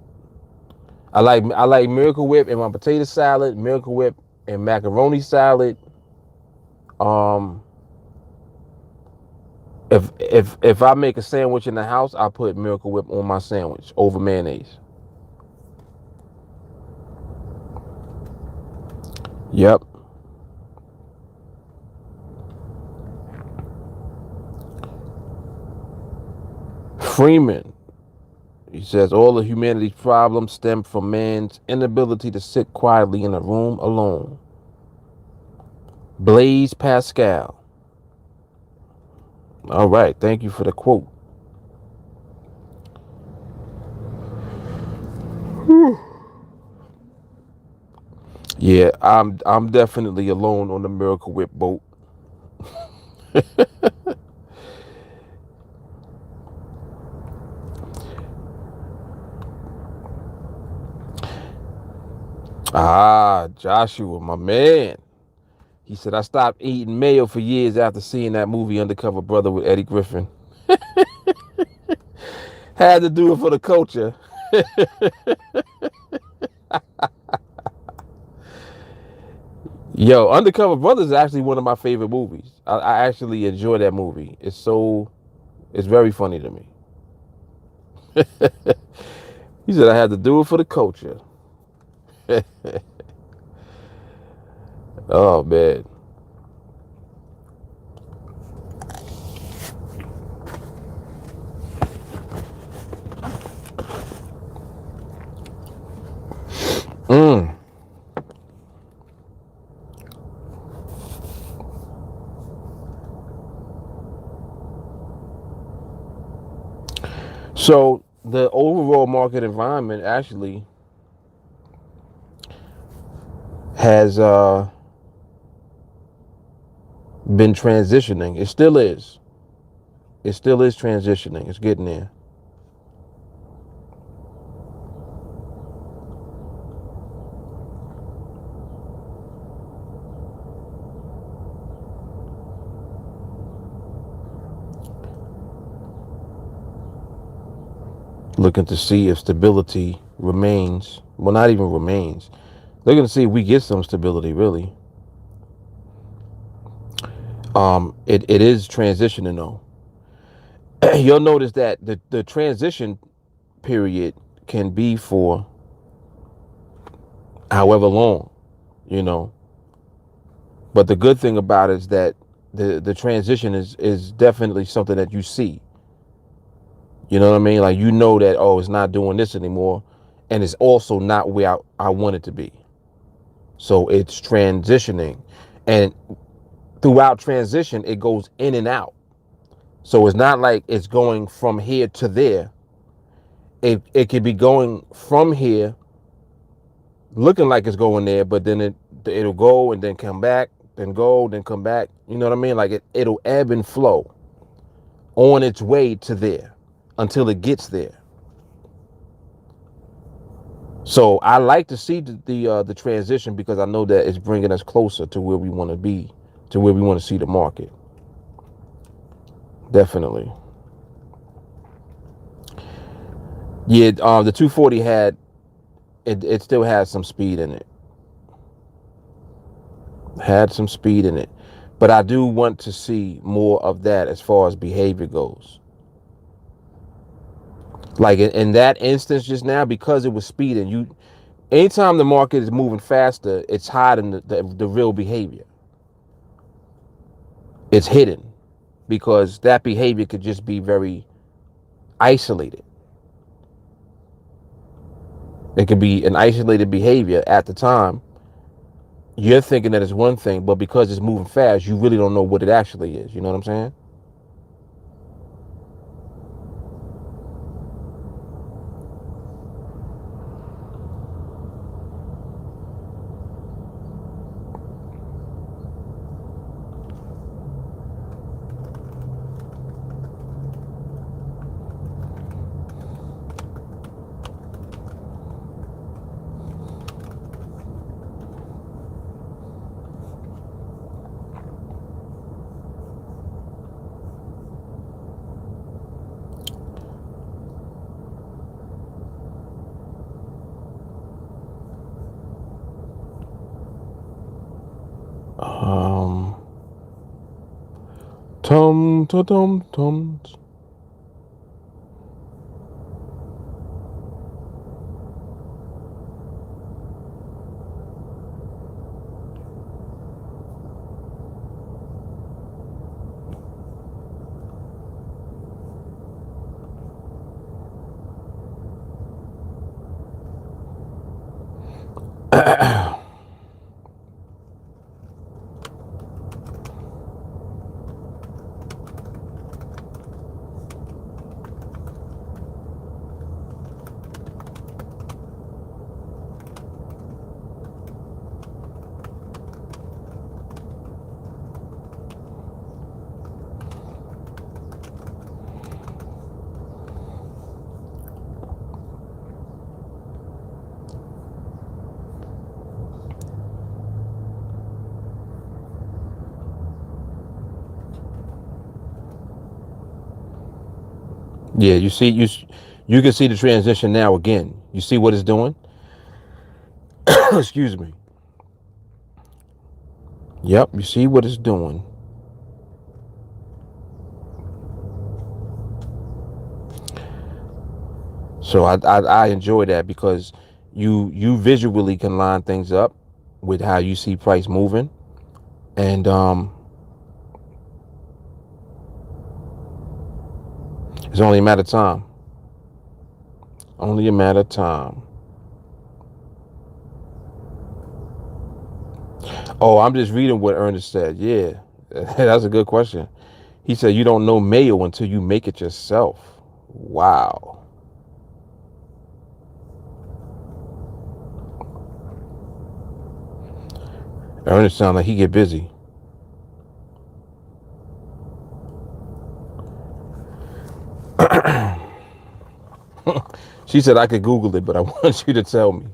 I like Miracle Whip in my potato salad, Miracle Whip and macaroni salad. Um, if I make a sandwich in the house, I put Miracle Whip on my sandwich over mayonnaise. Yep. Freeman, he says all of humanity's problems stem from man's inability to sit quietly in a room alone. Blaise Pascal. All right, thank you for the quote. Yeah, I'm definitely alone on the Miracle Whip boat. Joshua, my man. He said I stopped eating mayo for years after seeing that movie Undercover Brother with Eddie Griffin. Had to do it for the culture. Yo, Undercover Brother is actually one of my favorite movies. I actually enjoy that movie. It's very funny to me. He said I had to do it for the culture. Oh man. Mm. So the overall market environment actually has been transitioning. It still is. It still is transitioning. It's getting there. Looking to see if stability remains. Well, not even remains. Looking to see if we get some stability, really. It is transitioning though. You'll notice that the transition period can be for however long, you know. But the good thing about it is that the transition is definitely something that you see. You know what I mean? Like you know that, oh, it's not doing this anymore, and it's also not where I want it to be. So it's transitioning, and throughout transition it goes in and out. So it's not like it's going from here to there. It could be going from here looking like it's going there, but then it'll go and then come back, then go, then come back. You know what I mean? Like it'll ebb and flow on its way to there until it gets there. So I like to see the transition because I know that it's bringing us closer to where we want to be, to where we want to see the market. Definitely. Yeah, the 240 had it still had some speed in it. Had some speed in it. But I do want to see more of that as far as behavior goes. Like in that instance just now, because it was speeding, anytime the market is moving faster, it's hiding the real behavior. It's hidden because that behavior could just be very isolated. It could be an isolated behavior at the time. You're thinking that it's one thing, but because it's moving fast, you really don't know what it actually is. You know what I'm saying? Tum tum tum tum. Yeah, you can see the transition now again. You see what it's doing? Excuse me. Yep, you see what it's doing. So I enjoy that because you visually can line things up with how you see price moving, and it's only a matter of time. Only a matter of time. Oh, I'm just reading what Ernest said. Yeah, that's a good question. He said you don't know mayo until you make it yourself. Wow. Ernest sounds like he get busy. She said I could Google it, but I want you to tell me.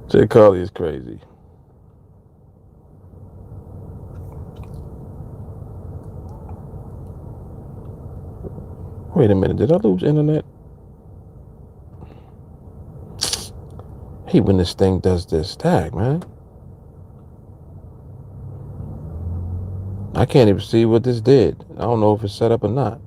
Jay Carly is crazy. Wait a minute, did I lose internet? I hate when this thing does this. Tag, man. I can't even see what this did. I don't know if it's set up or not.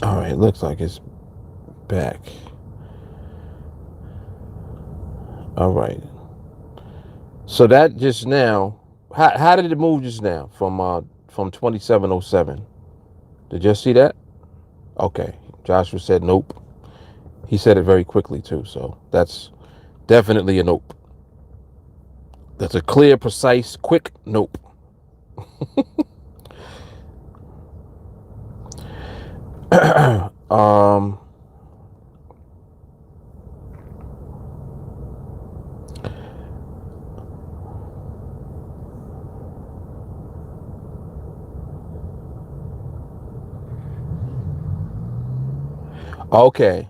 All right, it looks like it's back. All right. So that just now, how did it move just now from 2707? Did you see that? Okay. Joshua said nope. He said it very quickly too, so that's definitely a nope. That's a clear, precise, quick nope. um okay.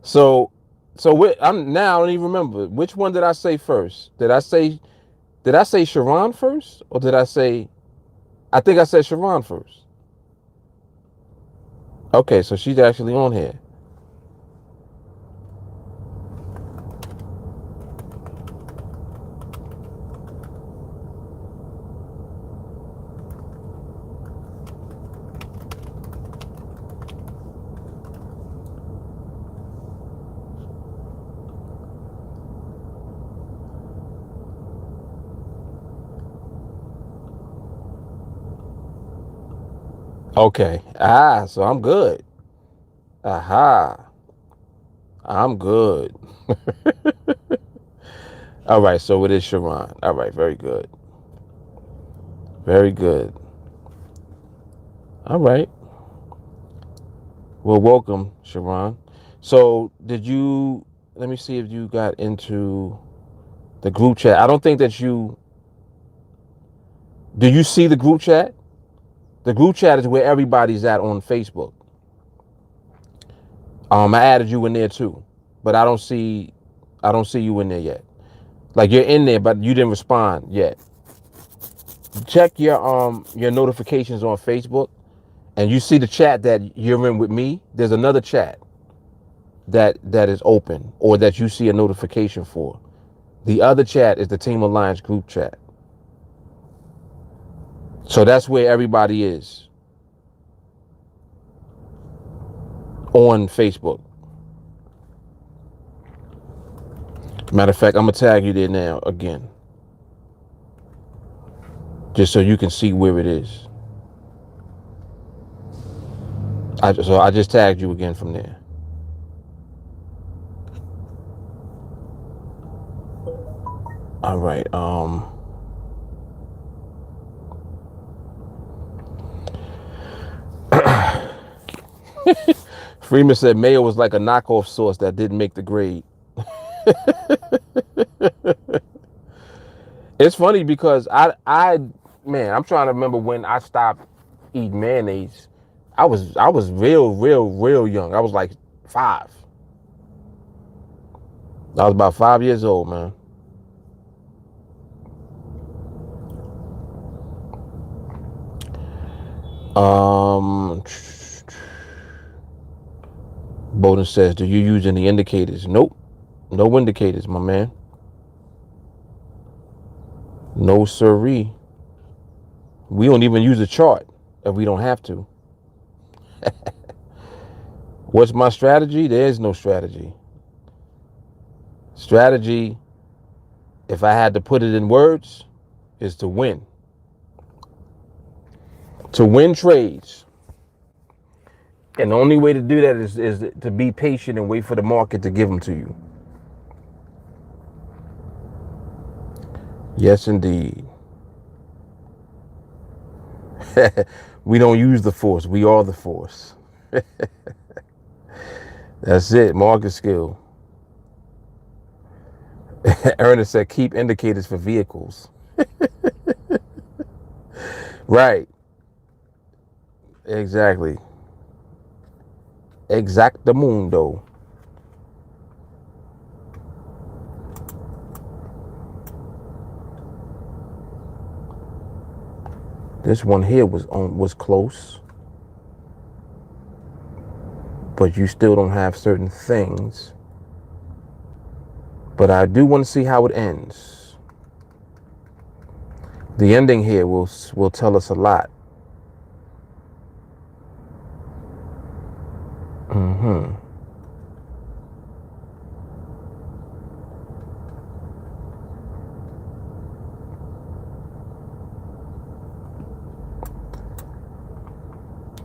so I'm now I don't even remember which one did I say first. Did I say Sharon first, or did I say? I think I said Sharon first. Okay, so she's actually on here. Okay. So I'm good. Aha. I'm good. All right, so it is Sharon. All right, very good. Very good. All right. Well, welcome, Sharon. So, let me see if you got into the group chat. I don't think that do you see the group chat? The group chat is where everybody's at on Facebook. I added you in there too, but I don't see you in there yet. Like you're in there, but you didn't respond yet. Check your notifications on Facebook, and you see the chat that you're in with me. There's another chat that is open or that you see a notification for. The other chat is the Team Alliance group chat. So that's where everybody is on Facebook. Matter of fact, I'm gonna tag you there now again, just so you can see where it is. So I just tagged you again from there. All right. Freeman said mayo was like a knockoff sauce that didn't make the grade. It's funny because man, I'm trying to remember when I stopped eating mayonnaise. I was real young. I was like 5. I was about 5 years old, man. Bowden says, do you use any indicators? Nope. No indicators, my man. No siree. We don't even use a chart if we don't have to. What's my strategy? There is no strategy. Strategy, if I had to put it in words, is to win. To win trades. And the only way to do that is to be patient and wait for the market to give them to you. Yes, indeed. We don't use the force. We are the force. That's it. Market skill. Ernest said, keep indicators for vehicles. Right. Exactly. Exactamundo. This one here was close, but you still don't have certain things. But I do want to see how it ends. The ending here will tell us a lot.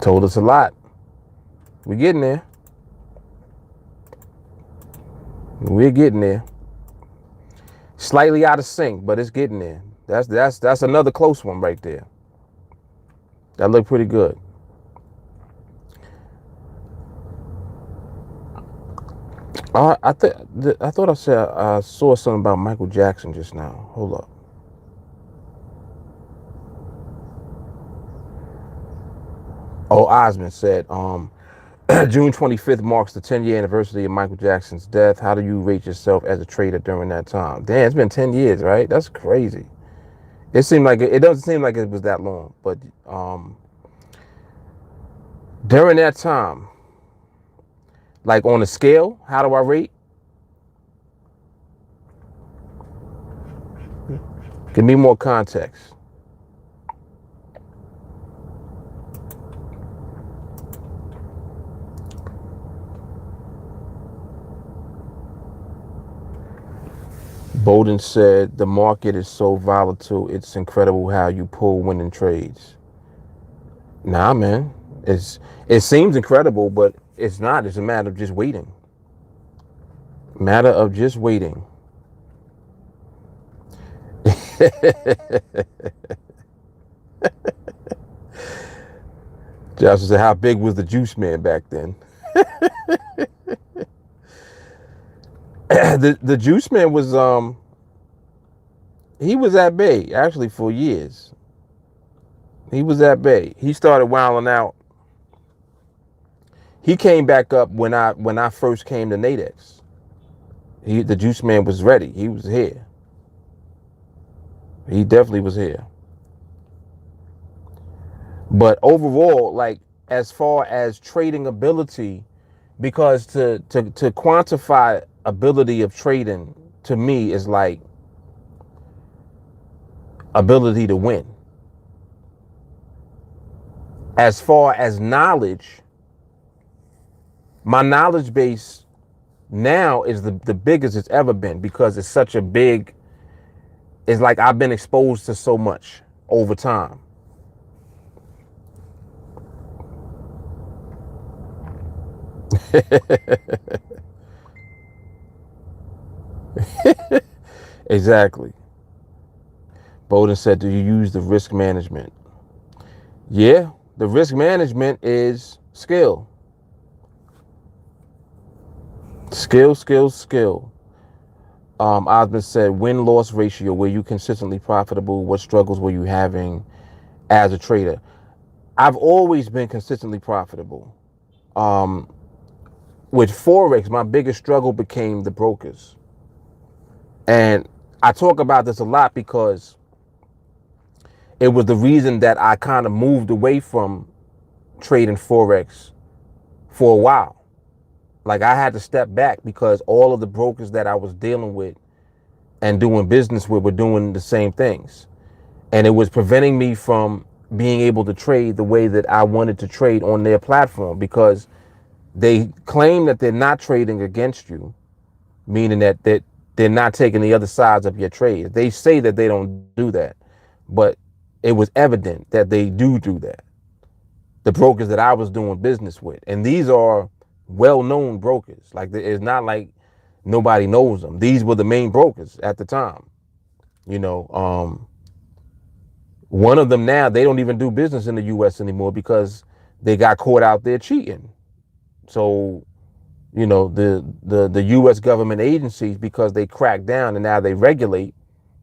Told us a lot. We're getting there. We're getting there. Slightly out of sync, but it's getting there. That's another close one right there. That looked pretty good. I thought I said I saw something about Michael Jackson just now. Hold up. Oh, Osmond said, June 25th marks the 10-year anniversary of Michael Jackson's death. How do you rate yourself as a trader during that time? Damn, it's been 10 years, right? That's crazy. It doesn't seem like it was that long, but during that time, like on a scale, how do I rate? Give me more context. Bowden said, the market is so volatile, it's incredible how you pull winning trades. Nah, man. It seems incredible, but it's not. It's a matter of just waiting. Matter of just waiting. Joshua said, how big was the juice man back then? The juice man was he was at bay actually for years. He was at bay. He started wilding out. He came back up when I first came to NADEX. The juice man was ready. He was here. He definitely was here. But overall, like as far as trading ability, because to quantify ability of trading to me is like ability to win. As far as knowledge, my knowledge base now is the biggest it's ever been because it's such a big, it's like I've been exposed to so much over time. Exactly. Bowden said, do you use the risk management? Yeah, the risk management is skill. Skill. Osmond said, win-loss ratio, were you consistently profitable? What struggles were you having as a trader? I've always been consistently profitable. With Forex, my biggest struggle became the brokers. And I talk about this a lot because it was the reason that I kind of moved away from trading Forex for a while. Like I had to step back because all of the brokers that I was dealing with and doing business with were doing the same things. And it was preventing me from being able to trade the way that I wanted to trade on their platform because they claim that they're not trading against you, meaning that they're not taking the other sides of your trade. They say that they don't do that, but it was evident that they do that. The brokers that I was doing business with, and these are well-known brokers. Like it's not like nobody knows them. These were the main brokers at the time. You know, one of them now, they don't even do business in the U.S. anymore because they got caught out there cheating. So, you know, the U.S. government agencies, because they crack down and now they regulate,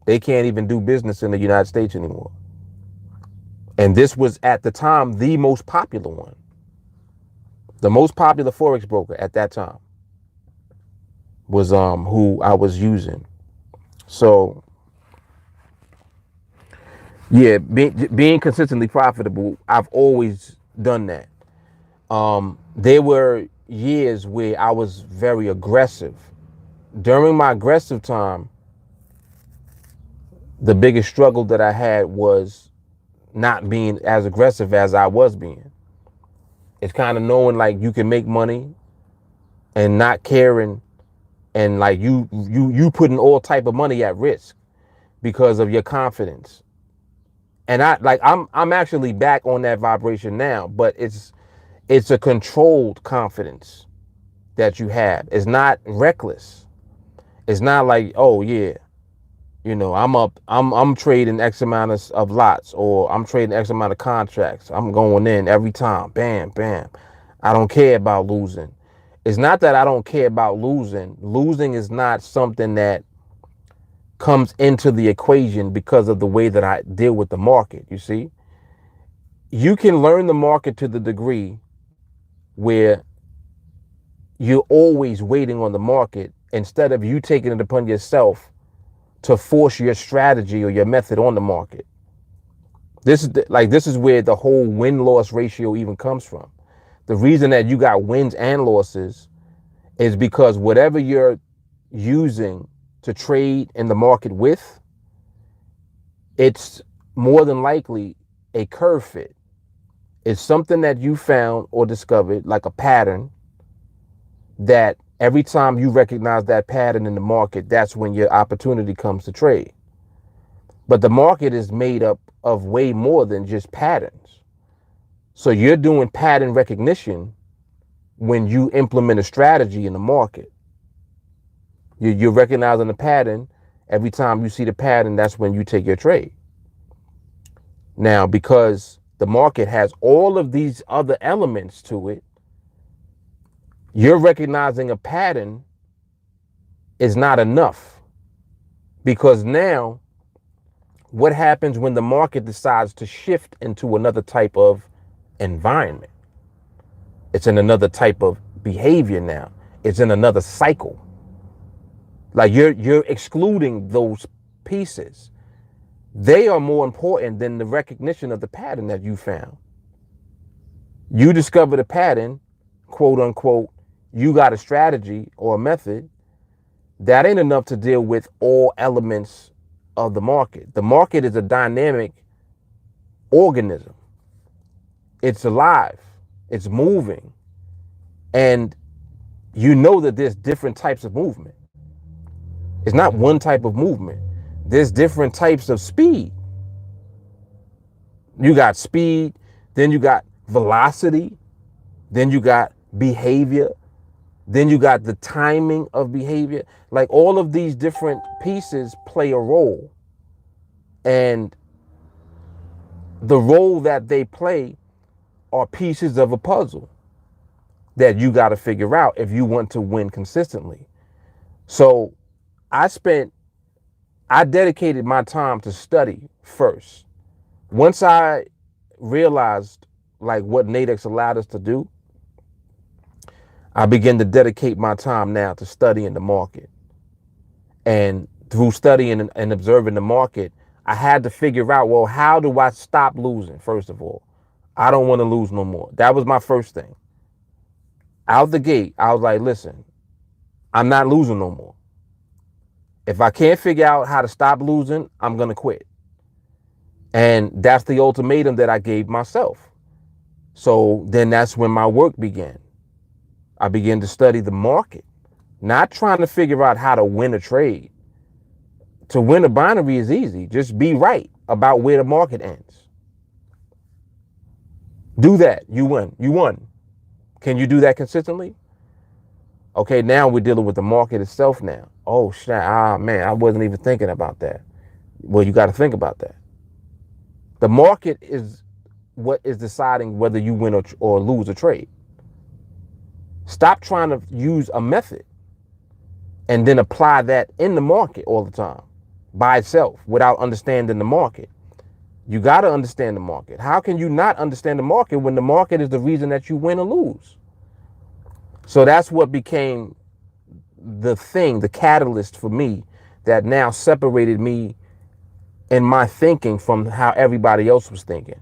they can't even do business in the United States anymore. And this was at the time the most popular one. The most popular Forex broker at that time was who I was using. So yeah, being consistently profitable, I've always done that. There were years where I was very aggressive. During my aggressive time, the biggest struggle that I had was not being as aggressive as I was being. It's kind of knowing like you can make money and not caring, and like you putting all type of money at risk because of your confidence. And I'm actually back on that vibration now, but it's a controlled confidence that you have. It's not reckless. It's not like, oh yeah, you know, I'm trading X amount of lots, or I'm trading X amount of contracts. I'm going in every time. Bam, bam. I don't care about losing. It's not that I don't care about losing. Losing is not something that comes into the equation because of the way that I deal with the market. You see, you can learn the market to the degree where you're always waiting on the market instead of you taking it upon yourself to force your strategy or your method on the market. This is where the whole win-loss ratio even comes from. The reason that you got wins and losses is because whatever you're using to trade in the market with, it's more than likely a curve fit. It's something that you found or discovered, like a pattern, that every time you recognize that pattern in the market, that's when your opportunity comes to trade. But the market is made up of way more than just patterns. So you're doing pattern recognition when you implement a strategy in the market. You're recognizing the pattern. Every time you see the pattern, that's when you take your trade. Now, because the market has all of these other elements to it, you're recognizing a pattern is not enough. Because now, what happens when the market decides to shift into another type of environment? It's in another type of behavior now. It's in another cycle. Like you're excluding those pieces. They are more important than the recognition of the pattern that you found. You discovered a pattern, quote unquote, you got a strategy or a method. That ain't enough to deal with all elements of the market. The market is a dynamic organism. It's alive. It's moving. And you know that there's different types of movement. It's not one type of movement. There's different types of speed. You got speed, then you got velocity, then you got behavior, then you got the timing of behavior. Like all of these different pieces play a role. And the role that they play are pieces of a puzzle that you got to figure out if you want to win consistently. So I dedicated my time to study first. Once I realized like what NADEX allowed us to do, I began to dedicate my time now to studying the market. And through studying and observing the market, I had to figure out, well, how do I stop losing? First of all, I don't want to lose no more. That was my first thing. Out the gate, I was like, listen, I'm not losing no more. If I can't figure out how to stop losing, I'm going to quit. And that's the ultimatum that I gave myself. So then that's when my work began. I began to study the market, not trying to figure out how to win a trade. To win a binary is easy. Just be right about where the market ends. Do that. You win. You won. Can you do that consistently? Okay, now we're dealing with the market itself now. Oh, shit. Ah, man, I wasn't even thinking about that. Well, you got to think about that. The market is what is deciding whether you win or lose a trade. Stop trying to use a method and then apply that in the market all the time by itself without understanding the market. You got to understand the market. How can you not understand the market when the market is the reason that you win or lose? So that's what became the thing, the catalyst for me that now separated me in my thinking from how everybody else was thinking.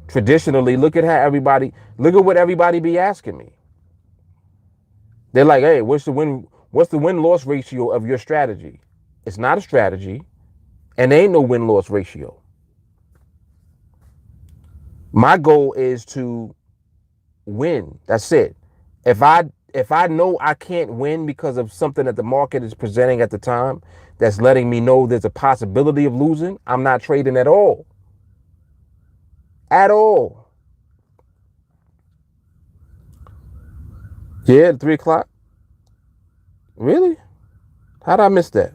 Traditionally, look at what everybody be asking me. They're like, hey, what's the win-loss ratio of your strategy? It's not a strategy, and there ain't no win-loss ratio. My goal is to win. That's it. If I know I can't win because of something that the market is presenting at the time that's letting me know there's a possibility of losing, I'm not trading at all. At all. Yeah, 3 o'clock. Really? How'd I miss that?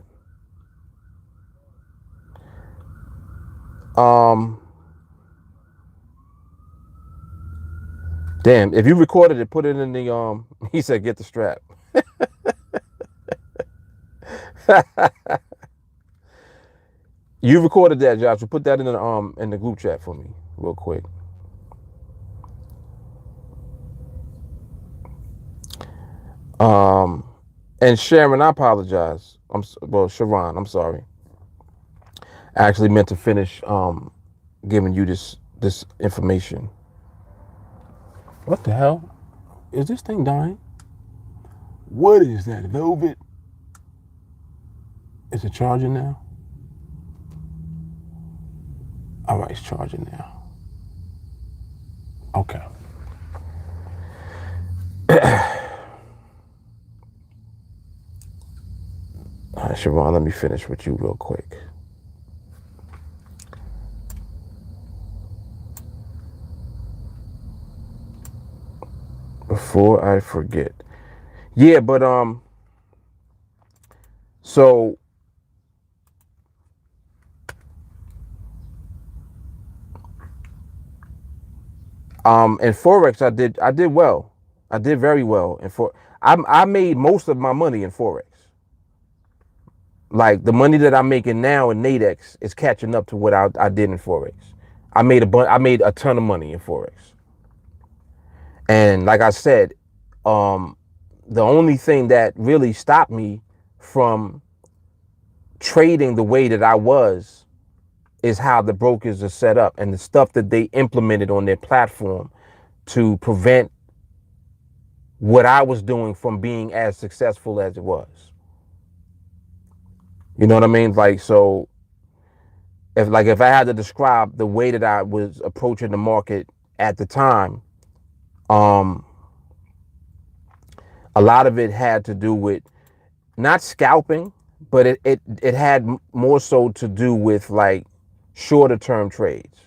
Damn, if you recorded it, put it in the he said get the strap. You recorded that, Josh. So put that in the group chat for me real quick. And Sharon, I apologize. Sharon, I'm sorry. I actually meant to finish giving you this information. What the hell? Is this thing dying? What is that, Velvet? Is it charging now? All right, it's charging now. Okay. All right, Siobhan, let me finish with you real quick. Before I forget. Yeah, but so in Forex I did well. I did very well in I made most of my money in Forex. Like the money that I'm making now in NADEX is catching up to what I did in Forex. I made a ton of money in Forex. And like I said, the only thing that really stopped me from trading the way that I was is how the brokers are set up and the stuff that they implemented on their platform to prevent what I was doing from being as successful as it was. You know what I mean? Like, so if I had to describe the way that I was approaching the market at the time, a lot of it had to do with not scalping, but it had more so to do with like shorter term trades.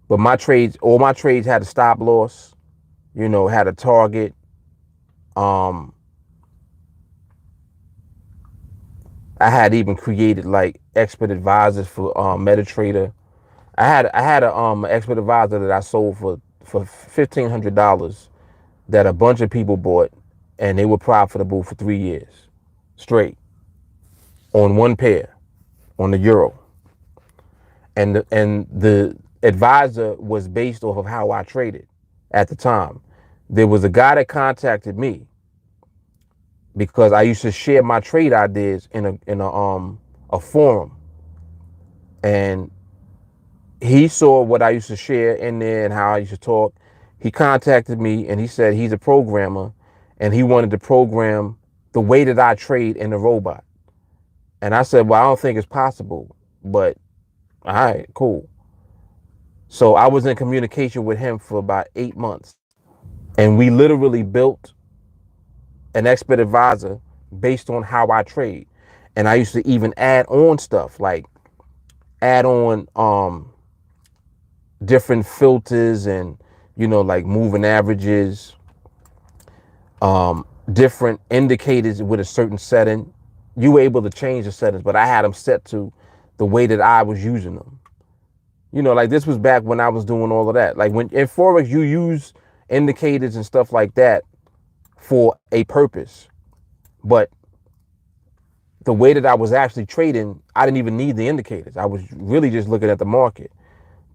But all my trades had a stop loss, had a target. I had even created like expert advisors for MetaTrader. I had a expert advisor that I sold for $1,500 that a bunch of people bought, and they were profitable for 3 years straight on one pair on the euro. And the advisor was based off of how I traded at the time. There was a guy that contacted me because I used to share my trade ideas in a forum, and he saw what I used to share in there and how I used to talk. He contacted me and he said he's a programmer and he wanted to program the way that I trade in the robot. And I said, well, I don't think it's possible, but all right, cool. So I was in communication with him for about 8 months, and we literally built an expert advisor based on how I trade. And I used to even add on stuff, like add on different filters and like moving averages, different indicators with a certain setting. You were able to change the settings, but I had them set to the way that I was using them. Like this was back when I was doing all of that. Like when in Forex, you use indicators and stuff like that for a purpose. But the way that I was actually trading, I didn't even need the indicators. I was really just looking at the market.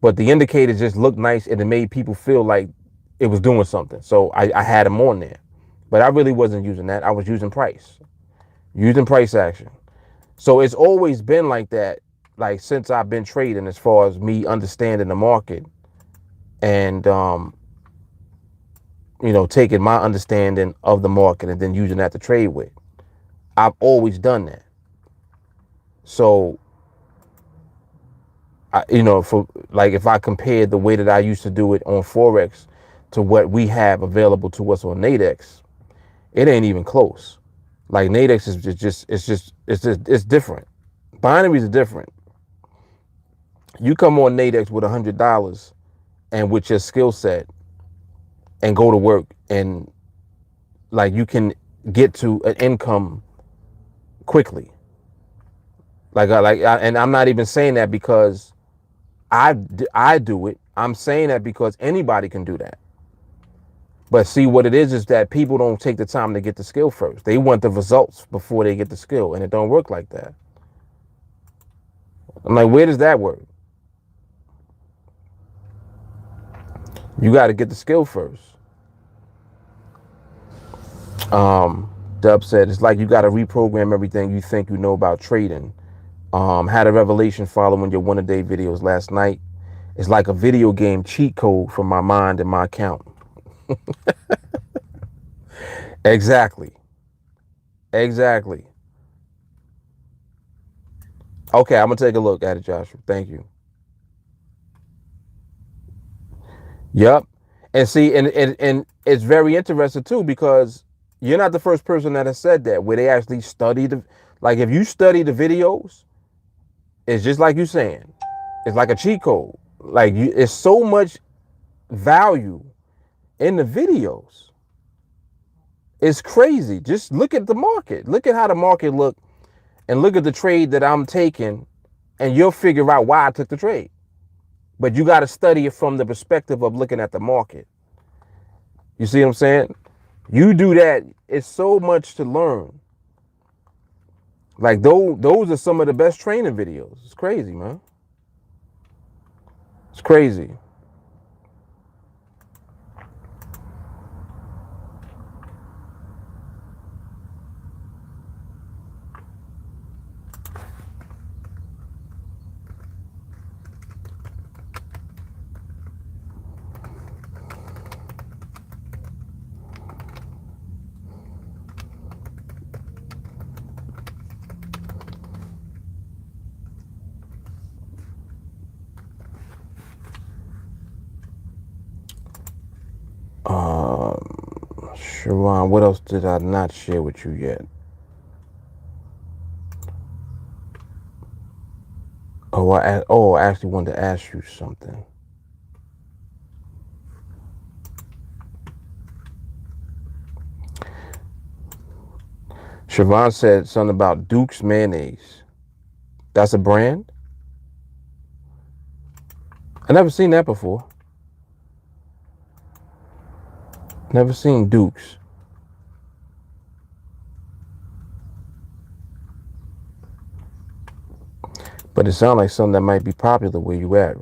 But the indicators just looked nice and it made people feel like it was doing something. So I had them on there. But I really wasn't using that. I was using price action. So it's always been like that, like since I've been trading, as far as me understanding the market and taking my understanding of the market and then using that to trade with. I've always done that. So for like if I compared the way that I used to do it on Forex to what we have available to us on NADEX, it ain't even close. Like NADEX is it's different. Binaries are different. You come on NADEX with $100 and with your skill set and go to work, and like you can get to an income quickly. And I'm not even saying that because I do it. I'm saying that because anybody can do that. But see, what it is that people don't take the time to get the skill first. They want the results before they get the skill, and it don't work like that. I'm like, where does that work? You got to get the skill first. Dub said, it's like you got to reprogram everything you think you know about trading. Had a revelation following your one-a-day videos last night. It's like a video game cheat code for my mind and my account. Exactly. Okay, I'm gonna take a look at it, Joshua. Thank you. Yep. And see, and it's very interesting too, because you're not the first person that has said that, where they actually study like if you study the videos, it's just like you saying, it's like a cheat code. Like it's so much value in the videos. It's crazy. Just look at the market. Look at how the market look, and look at the trade that I'm taking, and you'll figure out why I took the trade. But you got to study it from the perspective of looking at the market. You see what I'm saying? You do that, it's so much to learn. Like those are some of the best training videos. It's crazy, man. It's crazy. Sharon, what else did I not share with you yet? I actually wanted to ask you something. Siobhan said something about Duke's mayonnaise. That's a brand? I never seen that before. Never seen Duke's. But it sounds like something that might be popular where you at.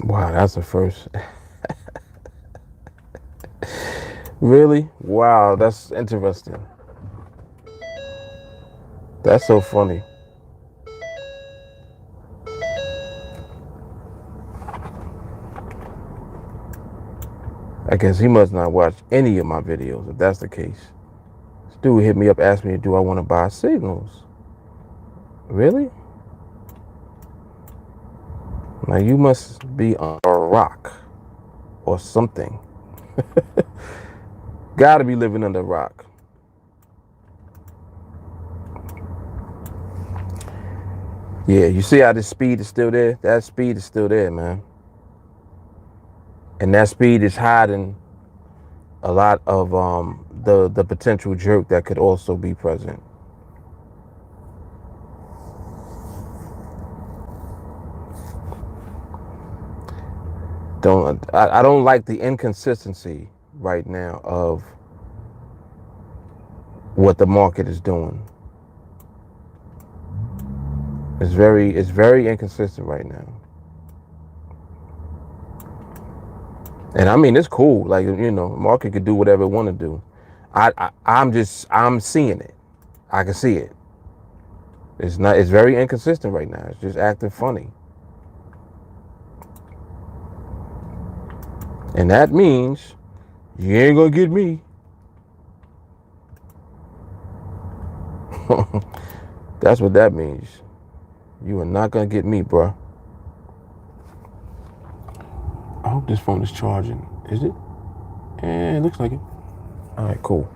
Wow, that's the first. Really? Wow, that's interesting. That's so funny. I guess he must not watch any of my videos if that's the case. This dude hit me up, asked me, do I want to buy signals? Really? Now you must be on a rock or something. Gotta be living under a rock. Yeah, you see how this speed is still there? That speed is still there, man. And that speed is hiding a lot of the potential jerk that could also be present. I don't like the inconsistency right now of what the market is doing. It's very inconsistent right now. And I mean, it's cool. Like, you know, market could do whatever it want to do. I'm seeing it. I can see it. It's very inconsistent right now. It's just acting funny. And that means you ain't gonna get me. That's what that means. You are not gonna get me, bro. I hope this phone is charging. Is it? It looks like it. All right, cool.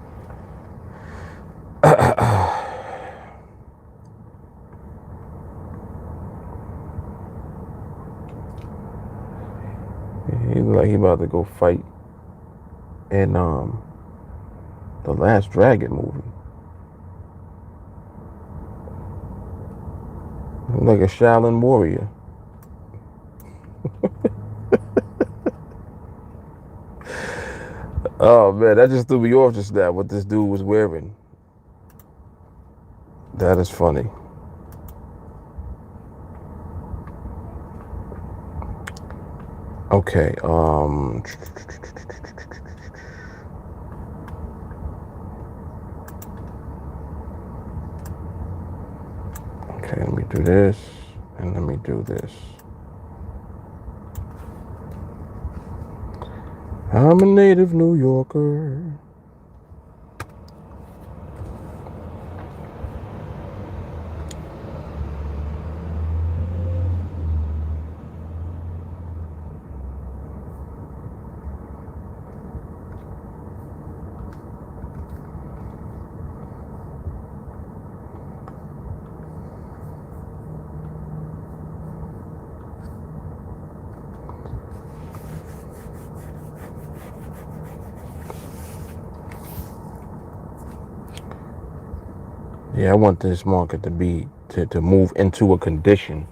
He look like he about to go fight in the Last Dragon movie. Look like a Shaolin warrior. Oh man, that just threw me off just now. What this dude was wearing. That is funny. Okay. Okay, let me do this, and let me do this. I'm a native New Yorker. Yeah, I want this market to be to move into a condition,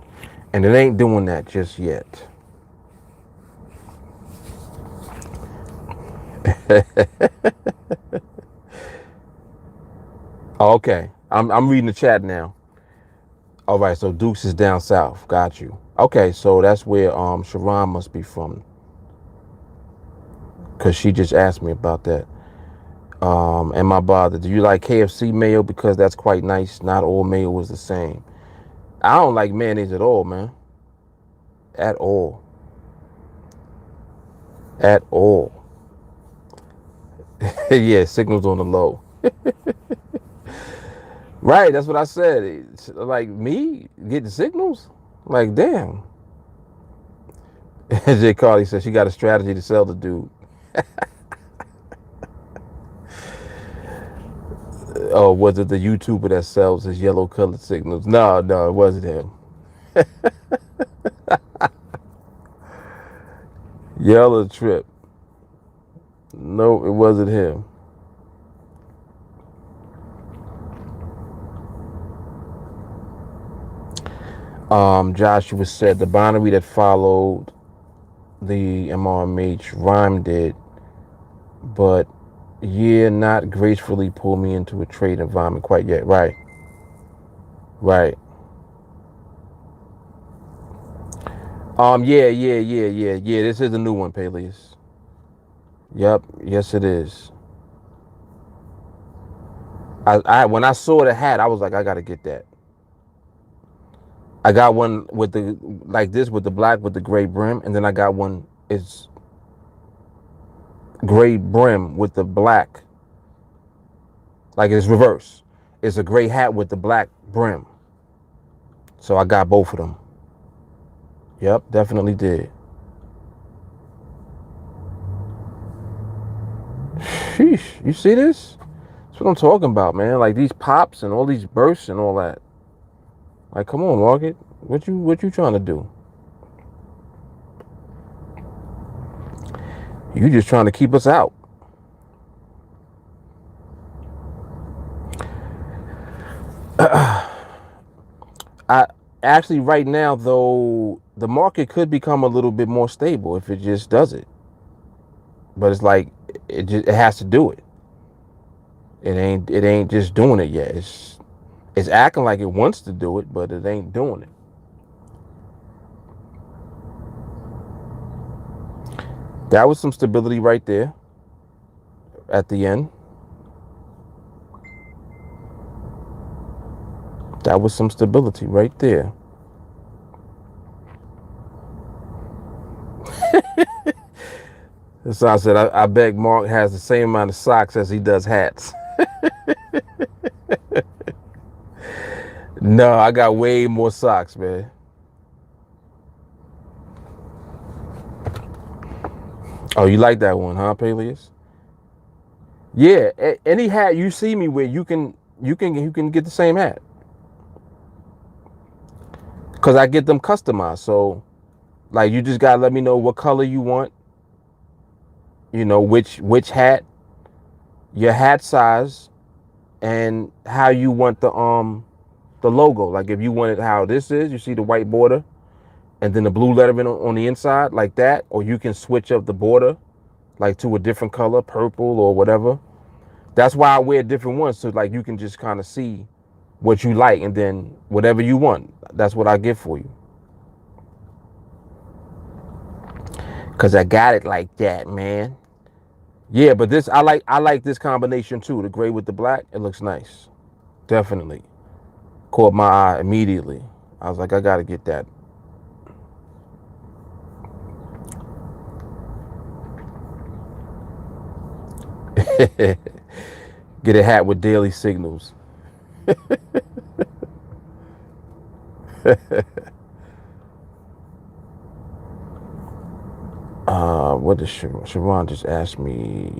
and it ain't doing that just yet. Oh, okay. I'm reading the chat now. All right, so Dukes is down south. Got you. Okay, so that's where Sharon must be from, because she just asked me about that. And my brother, do you like KFC mayo? Because that's quite nice. Not all mayo is the same. I don't like mayonnaise at all, man. At all. At all. Yeah, signals on the low. Right, that's what I said. It's like me getting signals? Like, damn. Jay Carly said she got a strategy to sell the dude. Oh, was it the YouTuber that sells his yellow colored signals? No, it wasn't him. Yellow trip. No, it wasn't him. Joshua said the binary that followed the MRMH rhymed it, but yeah, not gracefully pull me into a trade environment quite yet. Right. Yeah. This is a new one, Peleus. Yep. Yes, it is. I when I saw the hat, I was like, I gotta get that. I got one with the like this with the black with the gray brim, and then I got one it's gray brim with the black, like it's reverse. It's a gray hat with the black brim. So I got both of them. Yep, definitely did. Sheesh, you see this? That's what I'm talking about, man. Like these pops and all these bursts and all that. Like, come on, market. What you trying to do? You just trying to keep us out. I actually right now though the market could become a little bit more stable if it just does it. But it's like it has to do it. It ain't just doing it yet. It's acting like it wants to do it, but it ain't doing it. That was some stability right there at the end. That was some stability right there. So I said, I bet Mark has the same amount of socks as he does hats. No, I got way more socks, man. Oh, you like that one, huh, Peleus? Yeah, any hat you see me with, you can get the same hat. Cause I get them customized. So like you just gotta let me know what color you want. You know, which hat, your hat size, and how you want the logo. Like if you want it how this is, you see the white border and then the blue lettering on the inside like that, or you can switch up the border like to a different color, purple or whatever. That's why I wear different ones, so like you can just kind of see what you like, and then whatever you want, that's what I get for you. Cause I got it like that, man. Yeah, but this I like this combination too. The gray with the black, it looks nice. Definitely caught my eye immediately. I was like, I gotta get that. Get a hat with daily signals. What does Sharon just asked me?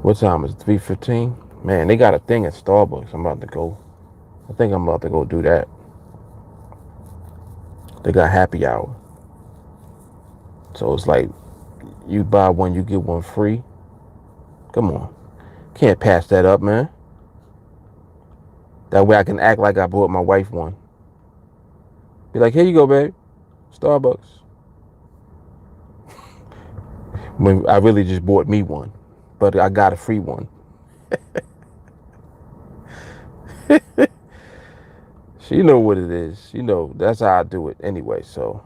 What time is it? 3:15? Man, they got a thing at Starbucks. I'm about to go. I think I'm about to go do that. They got happy hour. So it's like you buy one, you get one free. Come on. Can't pass that up, man. That way I can act like I bought my wife one. Be like, here you go, babe. Starbucks. When I really just bought me one, but I got a free one. She know what it is. She know that's how I do it anyway. So,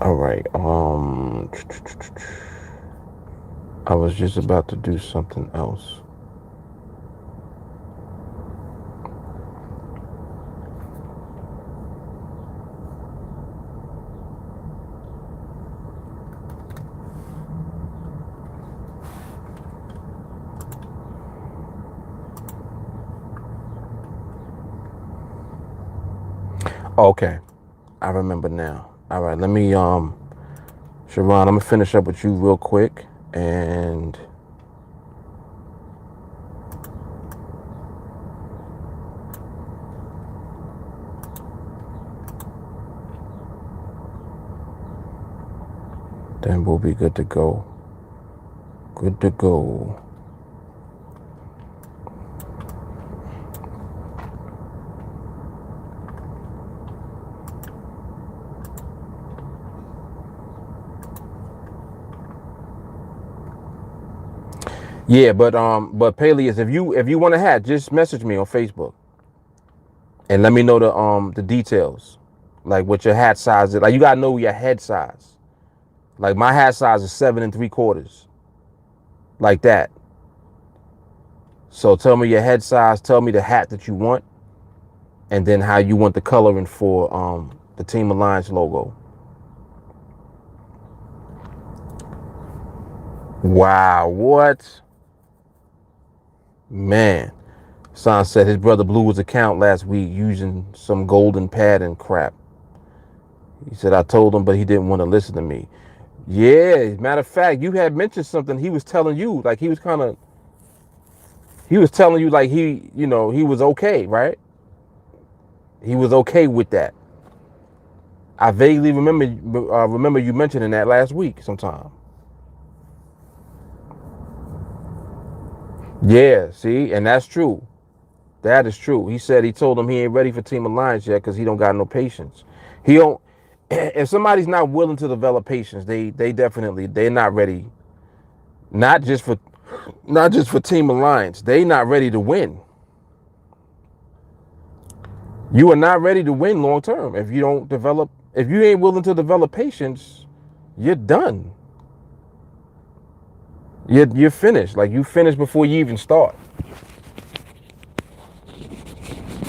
all right. I was just about to do something else. Okay, I remember now. All right, let me Sharon, I'm gonna finish up with you real quick, and then we'll be good to go. Good to go. Yeah, but Peleus, if you want to have, just message me on Facebook and let me know the details, like what your hat size is. Like you gotta know your head size. Like my hat size is 7 3/4, like that. So tell me your head size. Tell me the hat that you want, and then how you want the coloring for the Team Alliance logo. Wow, what? Man. Son said his brother blew his account last week using some golden pad and crap. He said, I told him, but he didn't want to listen to me. Yeah, matter of fact, you had mentioned something he was telling you, like he was telling you like he was okay, right? He was okay with that. I vaguely remember you mentioning that last week sometime. Yeah, see, and that's true. That is true. He said he told him he ain't ready for Team Alliance yet because he don't got no patience. He don't. If somebody's not willing to develop patience, they're not ready. Not just for Team Alliance. They not ready to win. You are not ready to win long term if you don't develop. If you ain't willing to develop patience, you're done. You're finished. Like you finished before you even start.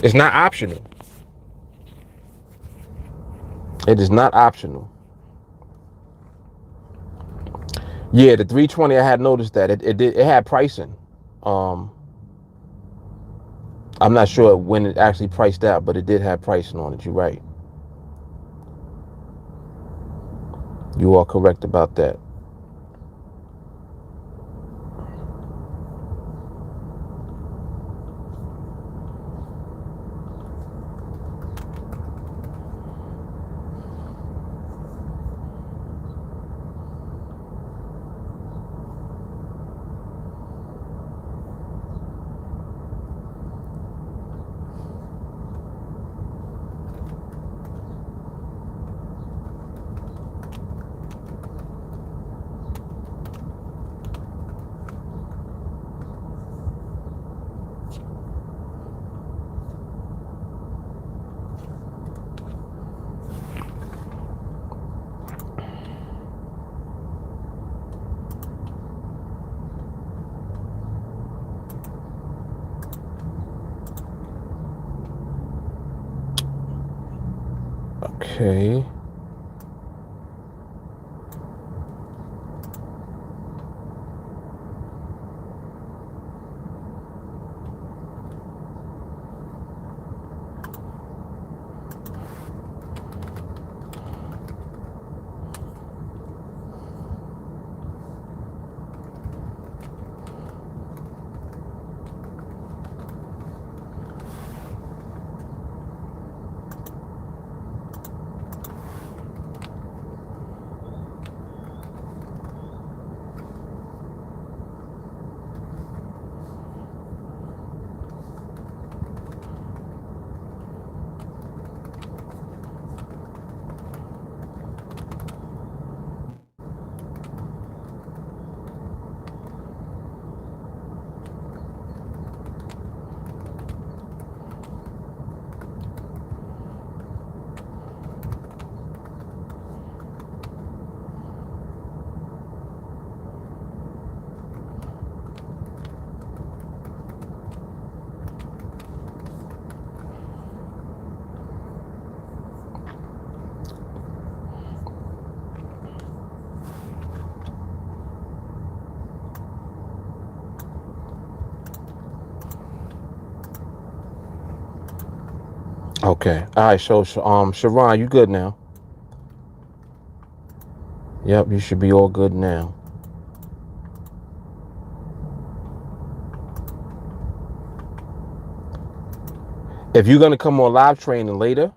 It's not optional. It is not optional. Yeah, the 320. I had noticed that it had pricing. Um, I'm not sure when it actually priced out, but it did have pricing on it. You're right. You are correct about that. Okay. Okay. All right. So, Sharon, you good now? Yep, you should be all good now. If you're gonna come on live training later,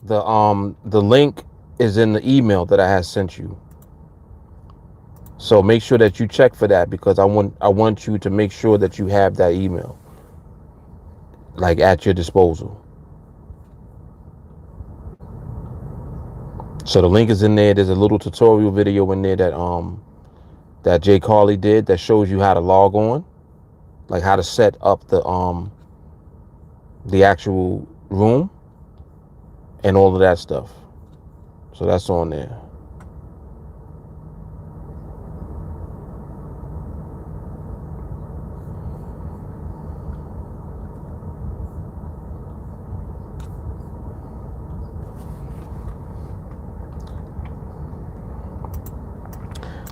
the link is in the email that I had sent you. So make sure that you check for that, because I want you to make sure that you have that email, like, at your disposal. So the link is in there. There's a little tutorial video in there that Jay Carley did that shows you how to log on, like how to set up the actual room and all of that stuff. So that's on there.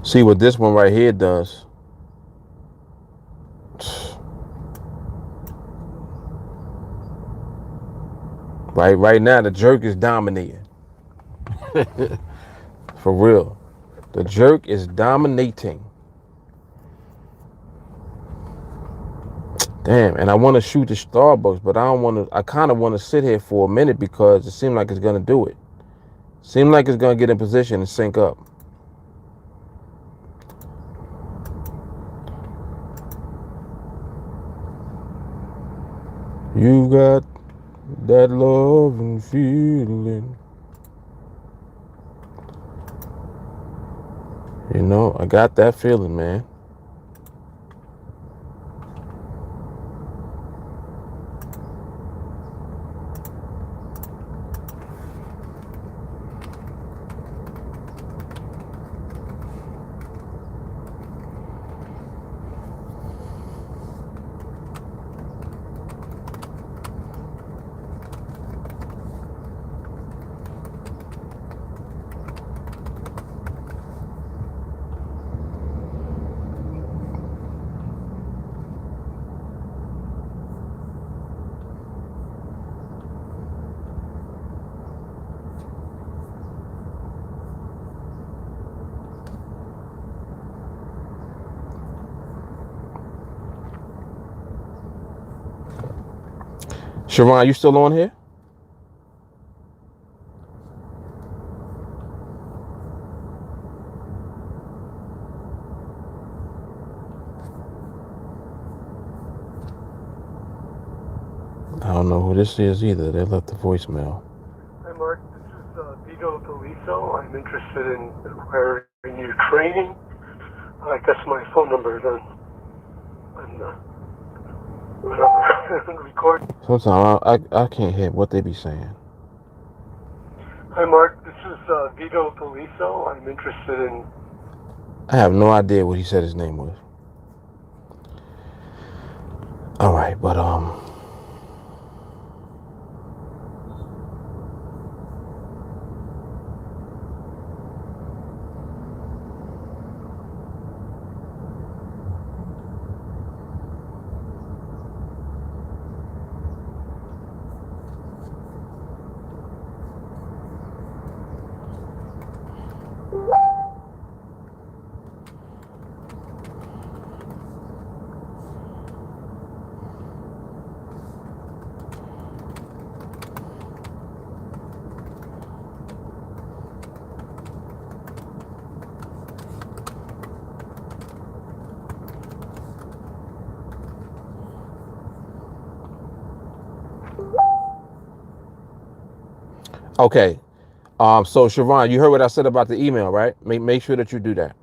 See what this one right here does. Right now, the jerk is dominating. For real. The jerk is dominating. Damn, and I want to shoot the Starbucks, but I don't want to. I kind of want to sit here for a minute because it seems like it's going to do it. Seems like it's going to get in position and sync up. You got that love and feeling. You know, I got that feeling, man. Sharon, you still on here? I don't know who this is either. They left the voicemail. Hi, Mark. This is Vito Deliso. I'm interested in acquiring your training. I guess my phone number is on record. Sometimes I can't hear what they be saying. Hi, Mark. This is Vito Deliso. I'm interested in. I have no idea what he said his name was. All right, but okay. So Sharon, you heard what I said about the email, right? Make sure that you do that.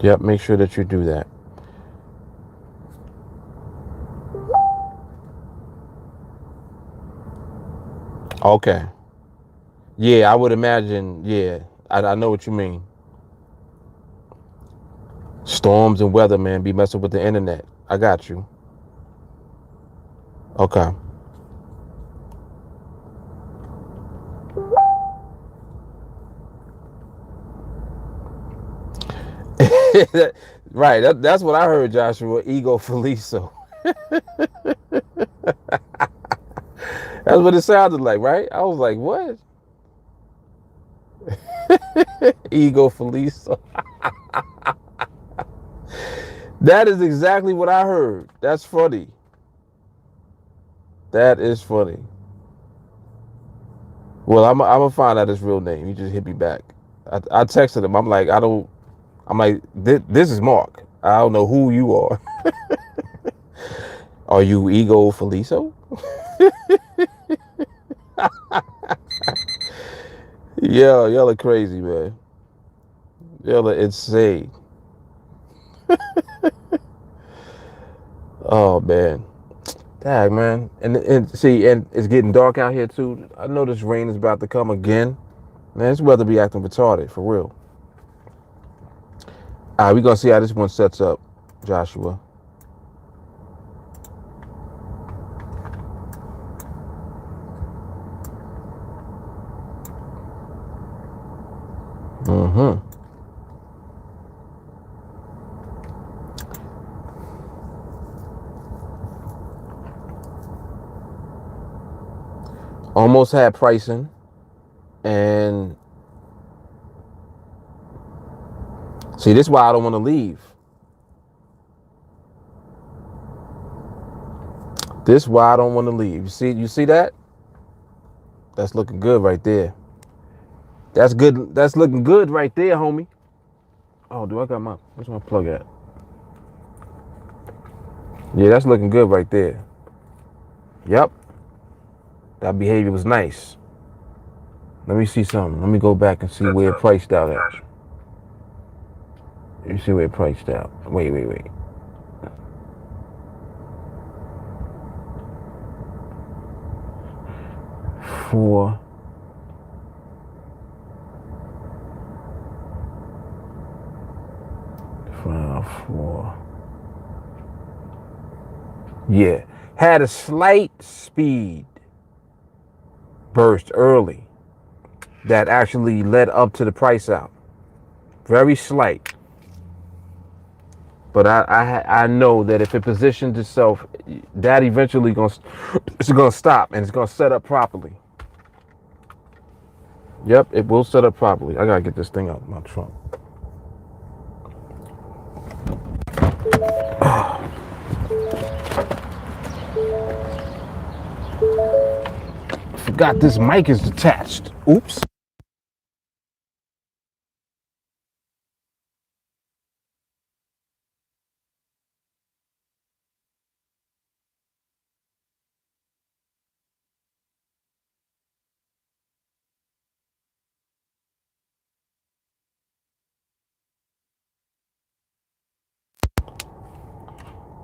Yep, make sure that you do that. Okay. Yeah, I would imagine. Yeah, I know what you mean. Storms and weather, man, be messing with the internet. I got you. Okay. Right. That's what I heard, Joshua. Ego Feliso. That's what it sounded like, right? I was like, what? Ego Feliso. That is exactly what I heard. That's funny. That is funny. Well, I'm gonna find out his real name. He just hit me back. I texted him. I'm like, I'm like, this is Mark. I don't know who you are. Are you Ego Feliso? Yeah, y'all are crazy, man. Y'all are insane. Oh man. Dang, man. And see, and it's getting dark out here too. I know this rain is about to come again. Man, this weather be acting retarded, for real. All right, we're going to see how this one sets up, Joshua. Mm-hmm. Almost had pricing. And see, this is why I don't want to leave. This is why I don't want to leave. You see that? That's looking good right there. That's good. That's looking good right there, homie. Oh, do I got where's my plug at? Yeah, that's looking good right there. Yep. That behavior was nice. Let me see something. Let me go back and see where it priced out at. Let me see where it priced out. Wait. 4. Yeah. Had a slight speed burst early that actually led up to the price out. Very slight. But I know that if it positions itself, that eventually it's gonna stop and it's gonna set up properly. Yep, it will set up properly. I gotta get this thing out of my trunk. Forgot this mic is detached. Oops.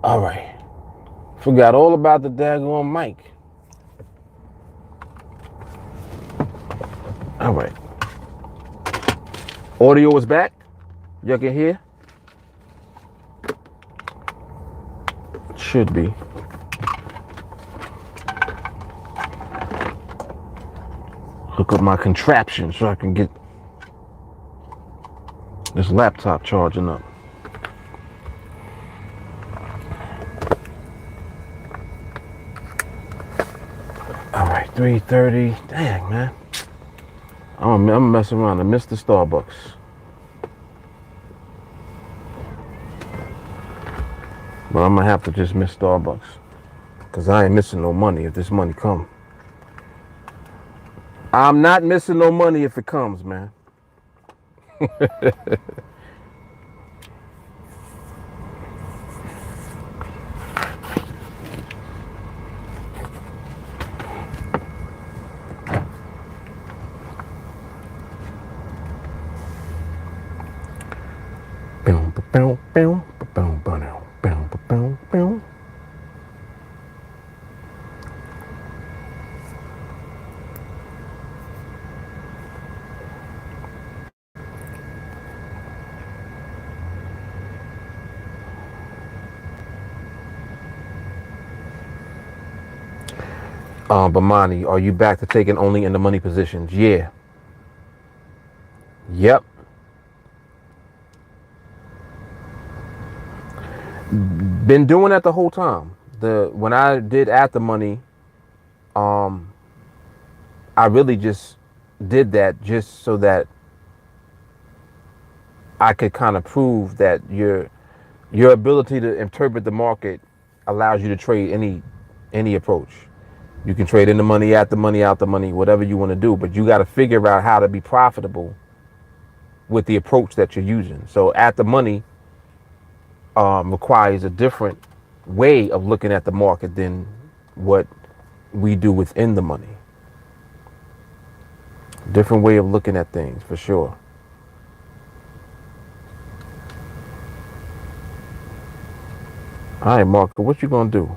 All right. Forgot all about the daggone mic. All right. Audio is back. Y'all can hear? Should be. Hook up my contraption so I can get this laptop charging up. All right, 3:30. Dang, man. I'm messing around. I missed the Starbucks. But I'm gonna have to just miss Starbucks. Cause I ain't missing no money if this money come. I'm not missing no money if it comes, man. Bamani, are you back to taking only in the money positions? Yeah. Yep. Been doing that the whole time. When I did At the Money, um, I really just did that just so that I could kind of prove that your ability to interpret the market allows you to trade any approach. You can trade in the money, at the money, out the money, whatever you want to do, but you got to figure out how to be profitable with the approach that you're using. So at the money requires a different way of looking at the market than what we do within the money. Different way of looking at things for sure. All right, Marco, what you gonna do?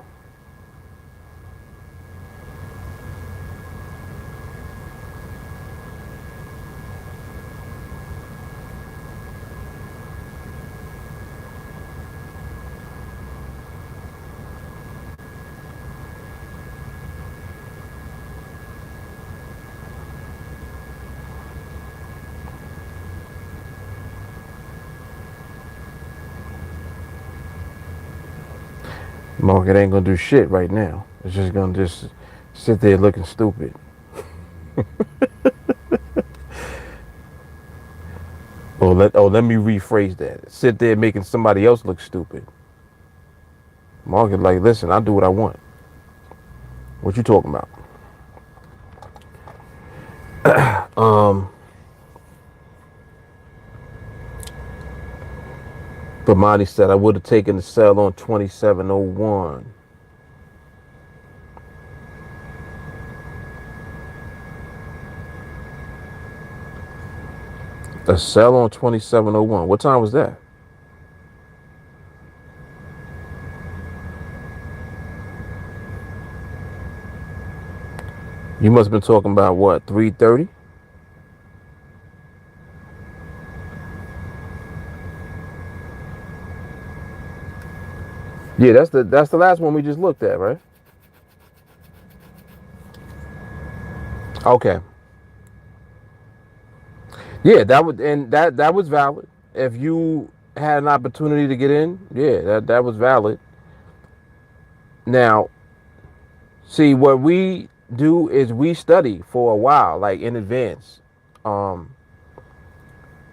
Market ain't gonna do shit right now. It's just gonna just sit there looking stupid. Let me rephrase that. Sit there making somebody else look stupid. Market like, listen, I do what I want. What you talking about? But Monty said I would have taken the sell on 2701. A sell on 2701. What time was that? You must have been talking about what, 3:30? Yeah, that's the last one we just looked at, right? Okay. Yeah, that was valid. If you had an opportunity to get in, yeah, that was valid. Now, see, what we do is we study for a while, like in advance, um,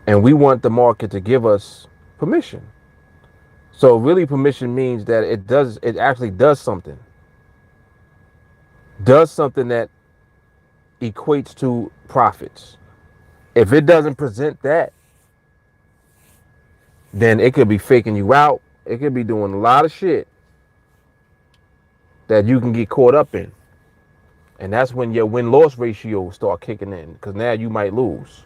and we want the market to give us permission. So really, permission means that it actually does something that equates to profits. If it doesn't present that, then it could be faking you out. It could be doing a lot of shit that you can get caught up in. And that's when your win-loss ratio start kicking in, because now you might lose.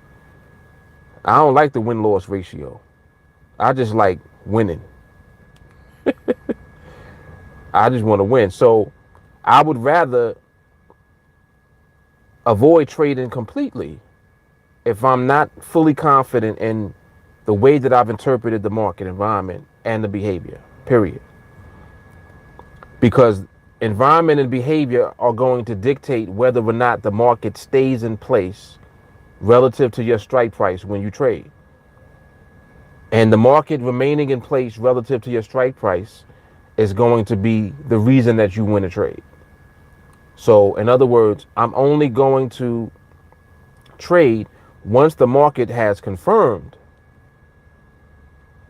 I don't like the win-loss ratio. I just like winning. I just want to win. So I would rather avoid trading completely if I'm not fully confident in the way that I've interpreted the market environment and the behavior, period. Because environment and behavior are going to dictate whether or not the market stays in place relative to your strike price when you trade. And the market remaining in place relative to your strike price is going to be the reason that you win a trade. So, in other words, I'm only going to trade once the market has confirmed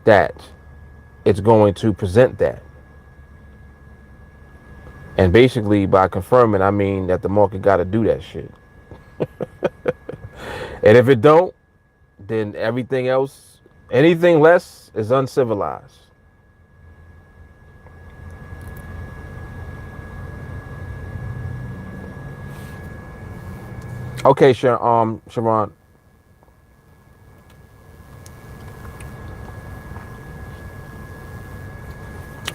that it's going to present that. And basically, by confirming, I mean that the market got to do that shit. And if it don't, then everything else, anything less is uncivilized. Okay, Sharon.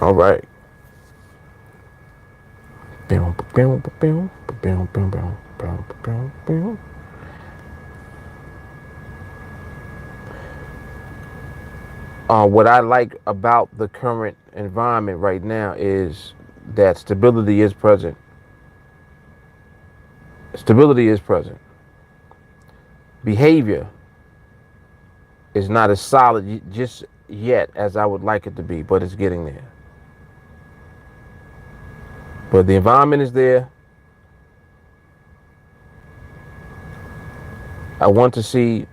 All right. What I like about the current environment right now is that stability is present. Stability is present. Behavior is not as solid just yet as I would like it to be, but it's getting there. But the environment is there. I want to see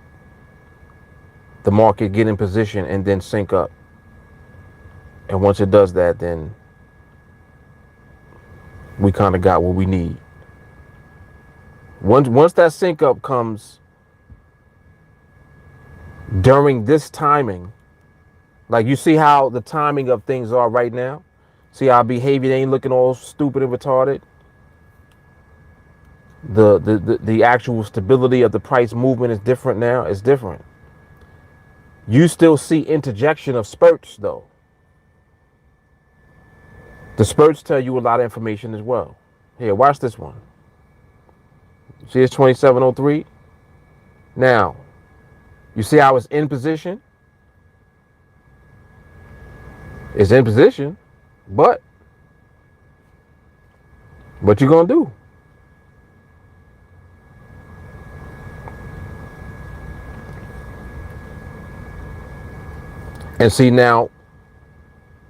the market get in position and then sync up. And once it does that, then we kind of got what we need. Once that sync up comes during this timing, like you see how the timing of things are right now. See how behavior ain't looking all stupid and retarded. The actual stability of the price movement is different now. It's different. You still see interjection of spurts though. The spurts tell you a lot of information as well. Here, watch this one. See, it's 2703. Now, you see how it's in position? It's in position, but what you gonna do? And see now,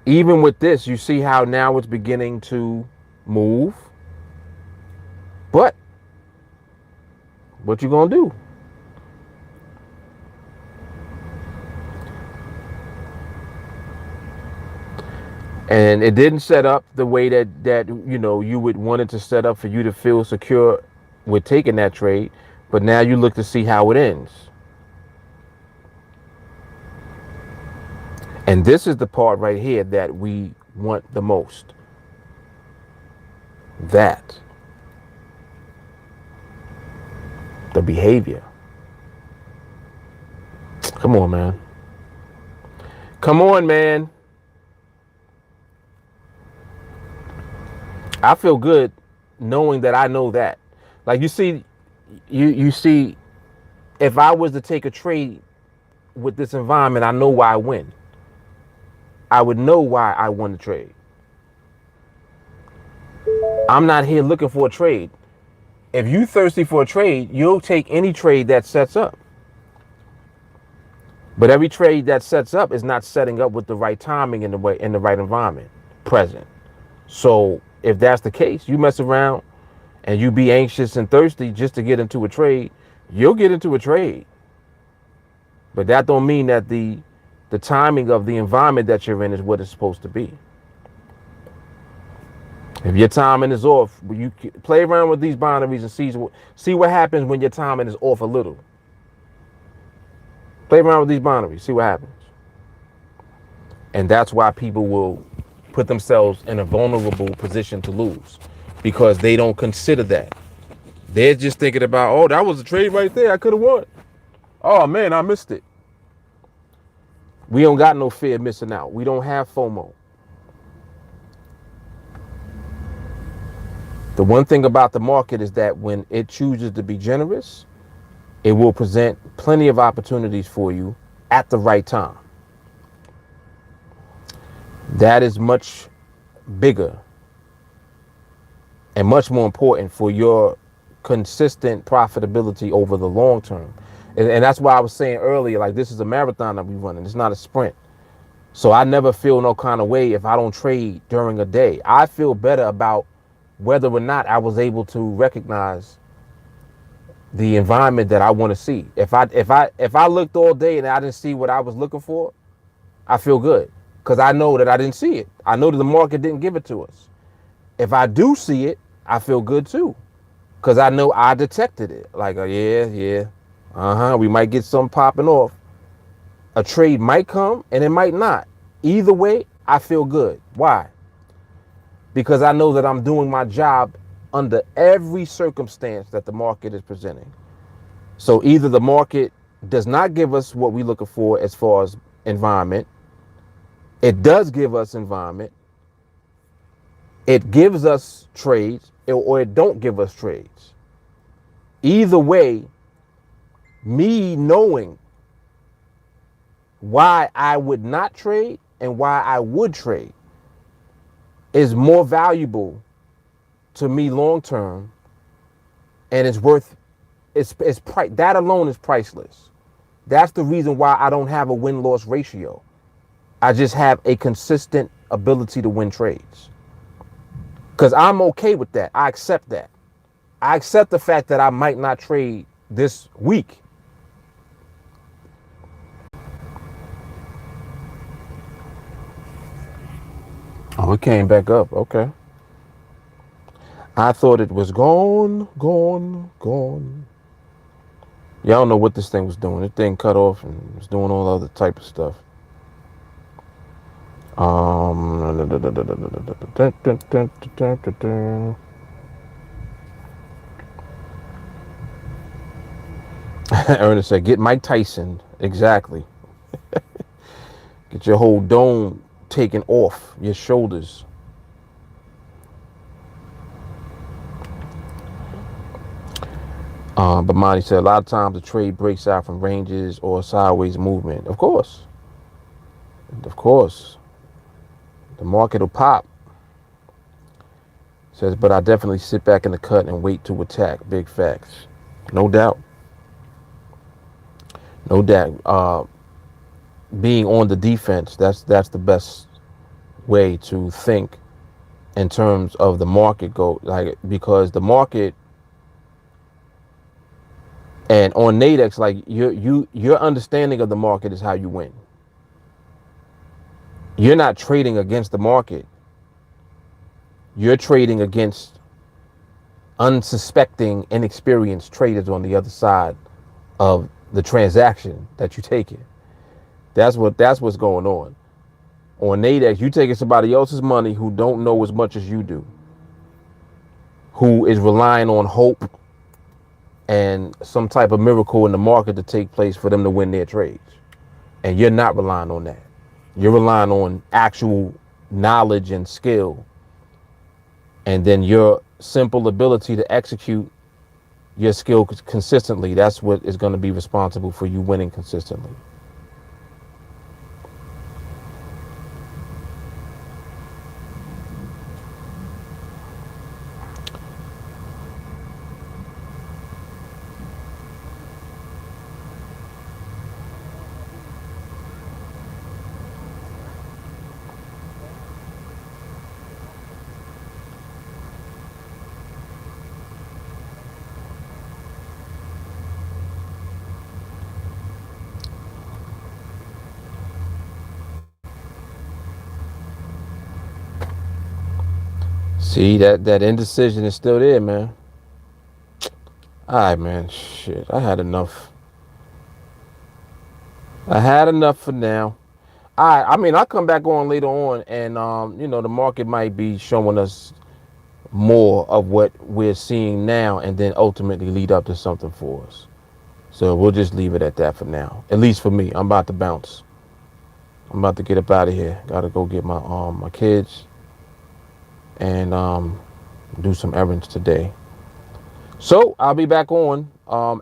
even with this, you see how now it's beginning to move. But what you gonna do? And it didn't set up the way that you know you would want it to set up for you to feel secure with taking that trade. But now you look to see how it ends. And this is the part right here that we want the most. That. The behavior. Come on, man. Come on, man. I feel good knowing that I know that. Like you see, you see, if I was to take a trade with this environment, I know why I win. I would know why I won the trade. I'm not here looking for a trade. If you thirsty for a trade, you'll take any trade that sets up. But every trade that sets up is not setting up with the right timing in the right environment present. So if that's the case, you mess around and you be anxious and thirsty just to get into a trade, you'll get into a trade. But that don't mean that the timing of the environment that you're in is what it's supposed to be. If your timing is off, you play around with these binaries and see what happens when your timing is off a little. Play around with these binaries, see what happens. And that's why people will put themselves in a vulnerable position to lose, because they don't consider that. They're just thinking about, oh, that was a trade right there, I could have won. Oh man, I missed it. We don't got no fear of missing out. We don't have FOMO. The one thing about the market is that when it chooses to be generous, it will present plenty of opportunities for you at the right time. That is much bigger and much more important for your consistent profitability over the long term. And that's why I was saying earlier, like, this is a marathon that we're running. It's not a sprint. So I never feel no kind of way if I don't trade during a day. I feel better about whether or not I was able to recognize the environment that I want to see. If I looked all day and I didn't see what I was looking for, I feel good, because I know that I didn't see it. I know that the market didn't give it to us. If I do see it, I feel good too, because I know I detected it. Like, we might get some popping off. A trade might come and it might not. Either way, I feel good. Why? Because I know that I'm doing my job under every circumstance that the market is presenting. So either the market does not give us what we're looking for as far as environment. It does give us environment. It gives us trades, or it don't give us trades. Either way, me knowing why I would not trade and why I would trade is more valuable to me long term, and it's worth that alone is priceless. That's the reason why I don't have a win-loss ratio. I just have a consistent ability to win trades. Because I'm okay with that. I accept that. I accept the fact that I might not trade this week. Oh, it came back up. Okay. I thought it was gone, gone, gone. Y'all don't know what this thing was doing. This thing cut off and was doing all other type of stuff. Ernest said, "Get Mike Tyson." Exactly. Get your whole dome taken off your shoulders. But Monty said, a lot of times the trade breaks out from ranges or sideways movement. Of course. Of course. The market will pop. Says, but I definitely sit back in the cut and wait to attack. Big facts. No doubt. No doubt. Being on the defense, that's the best way to think in terms of the market go, like, because the market and on NADEX, like your understanding of the market is how you win. You're not trading against the market. You're trading against unsuspecting, inexperienced traders on the other side of the transaction that you're taking. That's what's going on. On NADEX, you taking somebody else's money who don't know as much as you do, who is relying on hope and some type of miracle in the market to take place for them to win their trades. And you're not relying on that. You're relying on actual knowledge and skill, and then your simple ability to execute your skill consistently. That's what is going to be responsible for you winning consistently. See, that indecision is still there, man. All right, man. Shit, I had enough. I had enough for now. I mean, I'll come back on later on, and the market might be showing us more of what we're seeing now, and then ultimately lead up to something for us. So we'll just leave it at that for now. At least for me. I'm about to bounce. I'm about to get up out of here. Gotta go get my kids and do some errands today. So I'll be back on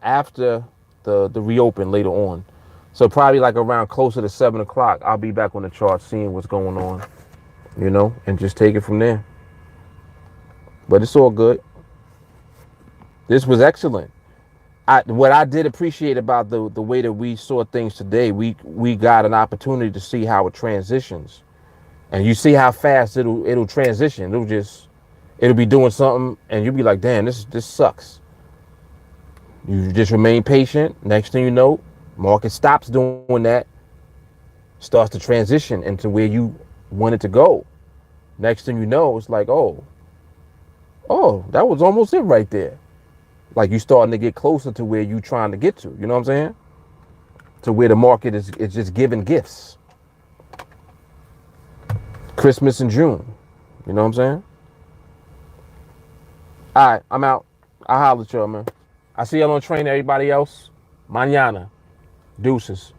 after the reopen later on. So probably like around closer to 7 o'clock, I'll be back on the chart seeing what's going on, and just take it from there. But it's all good. This was excellent. What I did appreciate about the way that we saw things today, we got an opportunity to see how it transitions, and you see how fast it'll transition. It'll be doing something, and you'll be like, damn, this sucks. You just remain patient. Next thing you know, market stops doing that, starts to transition into where you want it to go. Next thing you know, it's like, oh, that was almost it right there. Like you starting to get closer to where you trying to get to. You know what I'm saying? To where the market is just giving gifts. Christmas in June. You know what I'm saying? All right, I'm out. I'll holler at y'all, man. I see y'all on train. Everybody else, mañana. Deuces.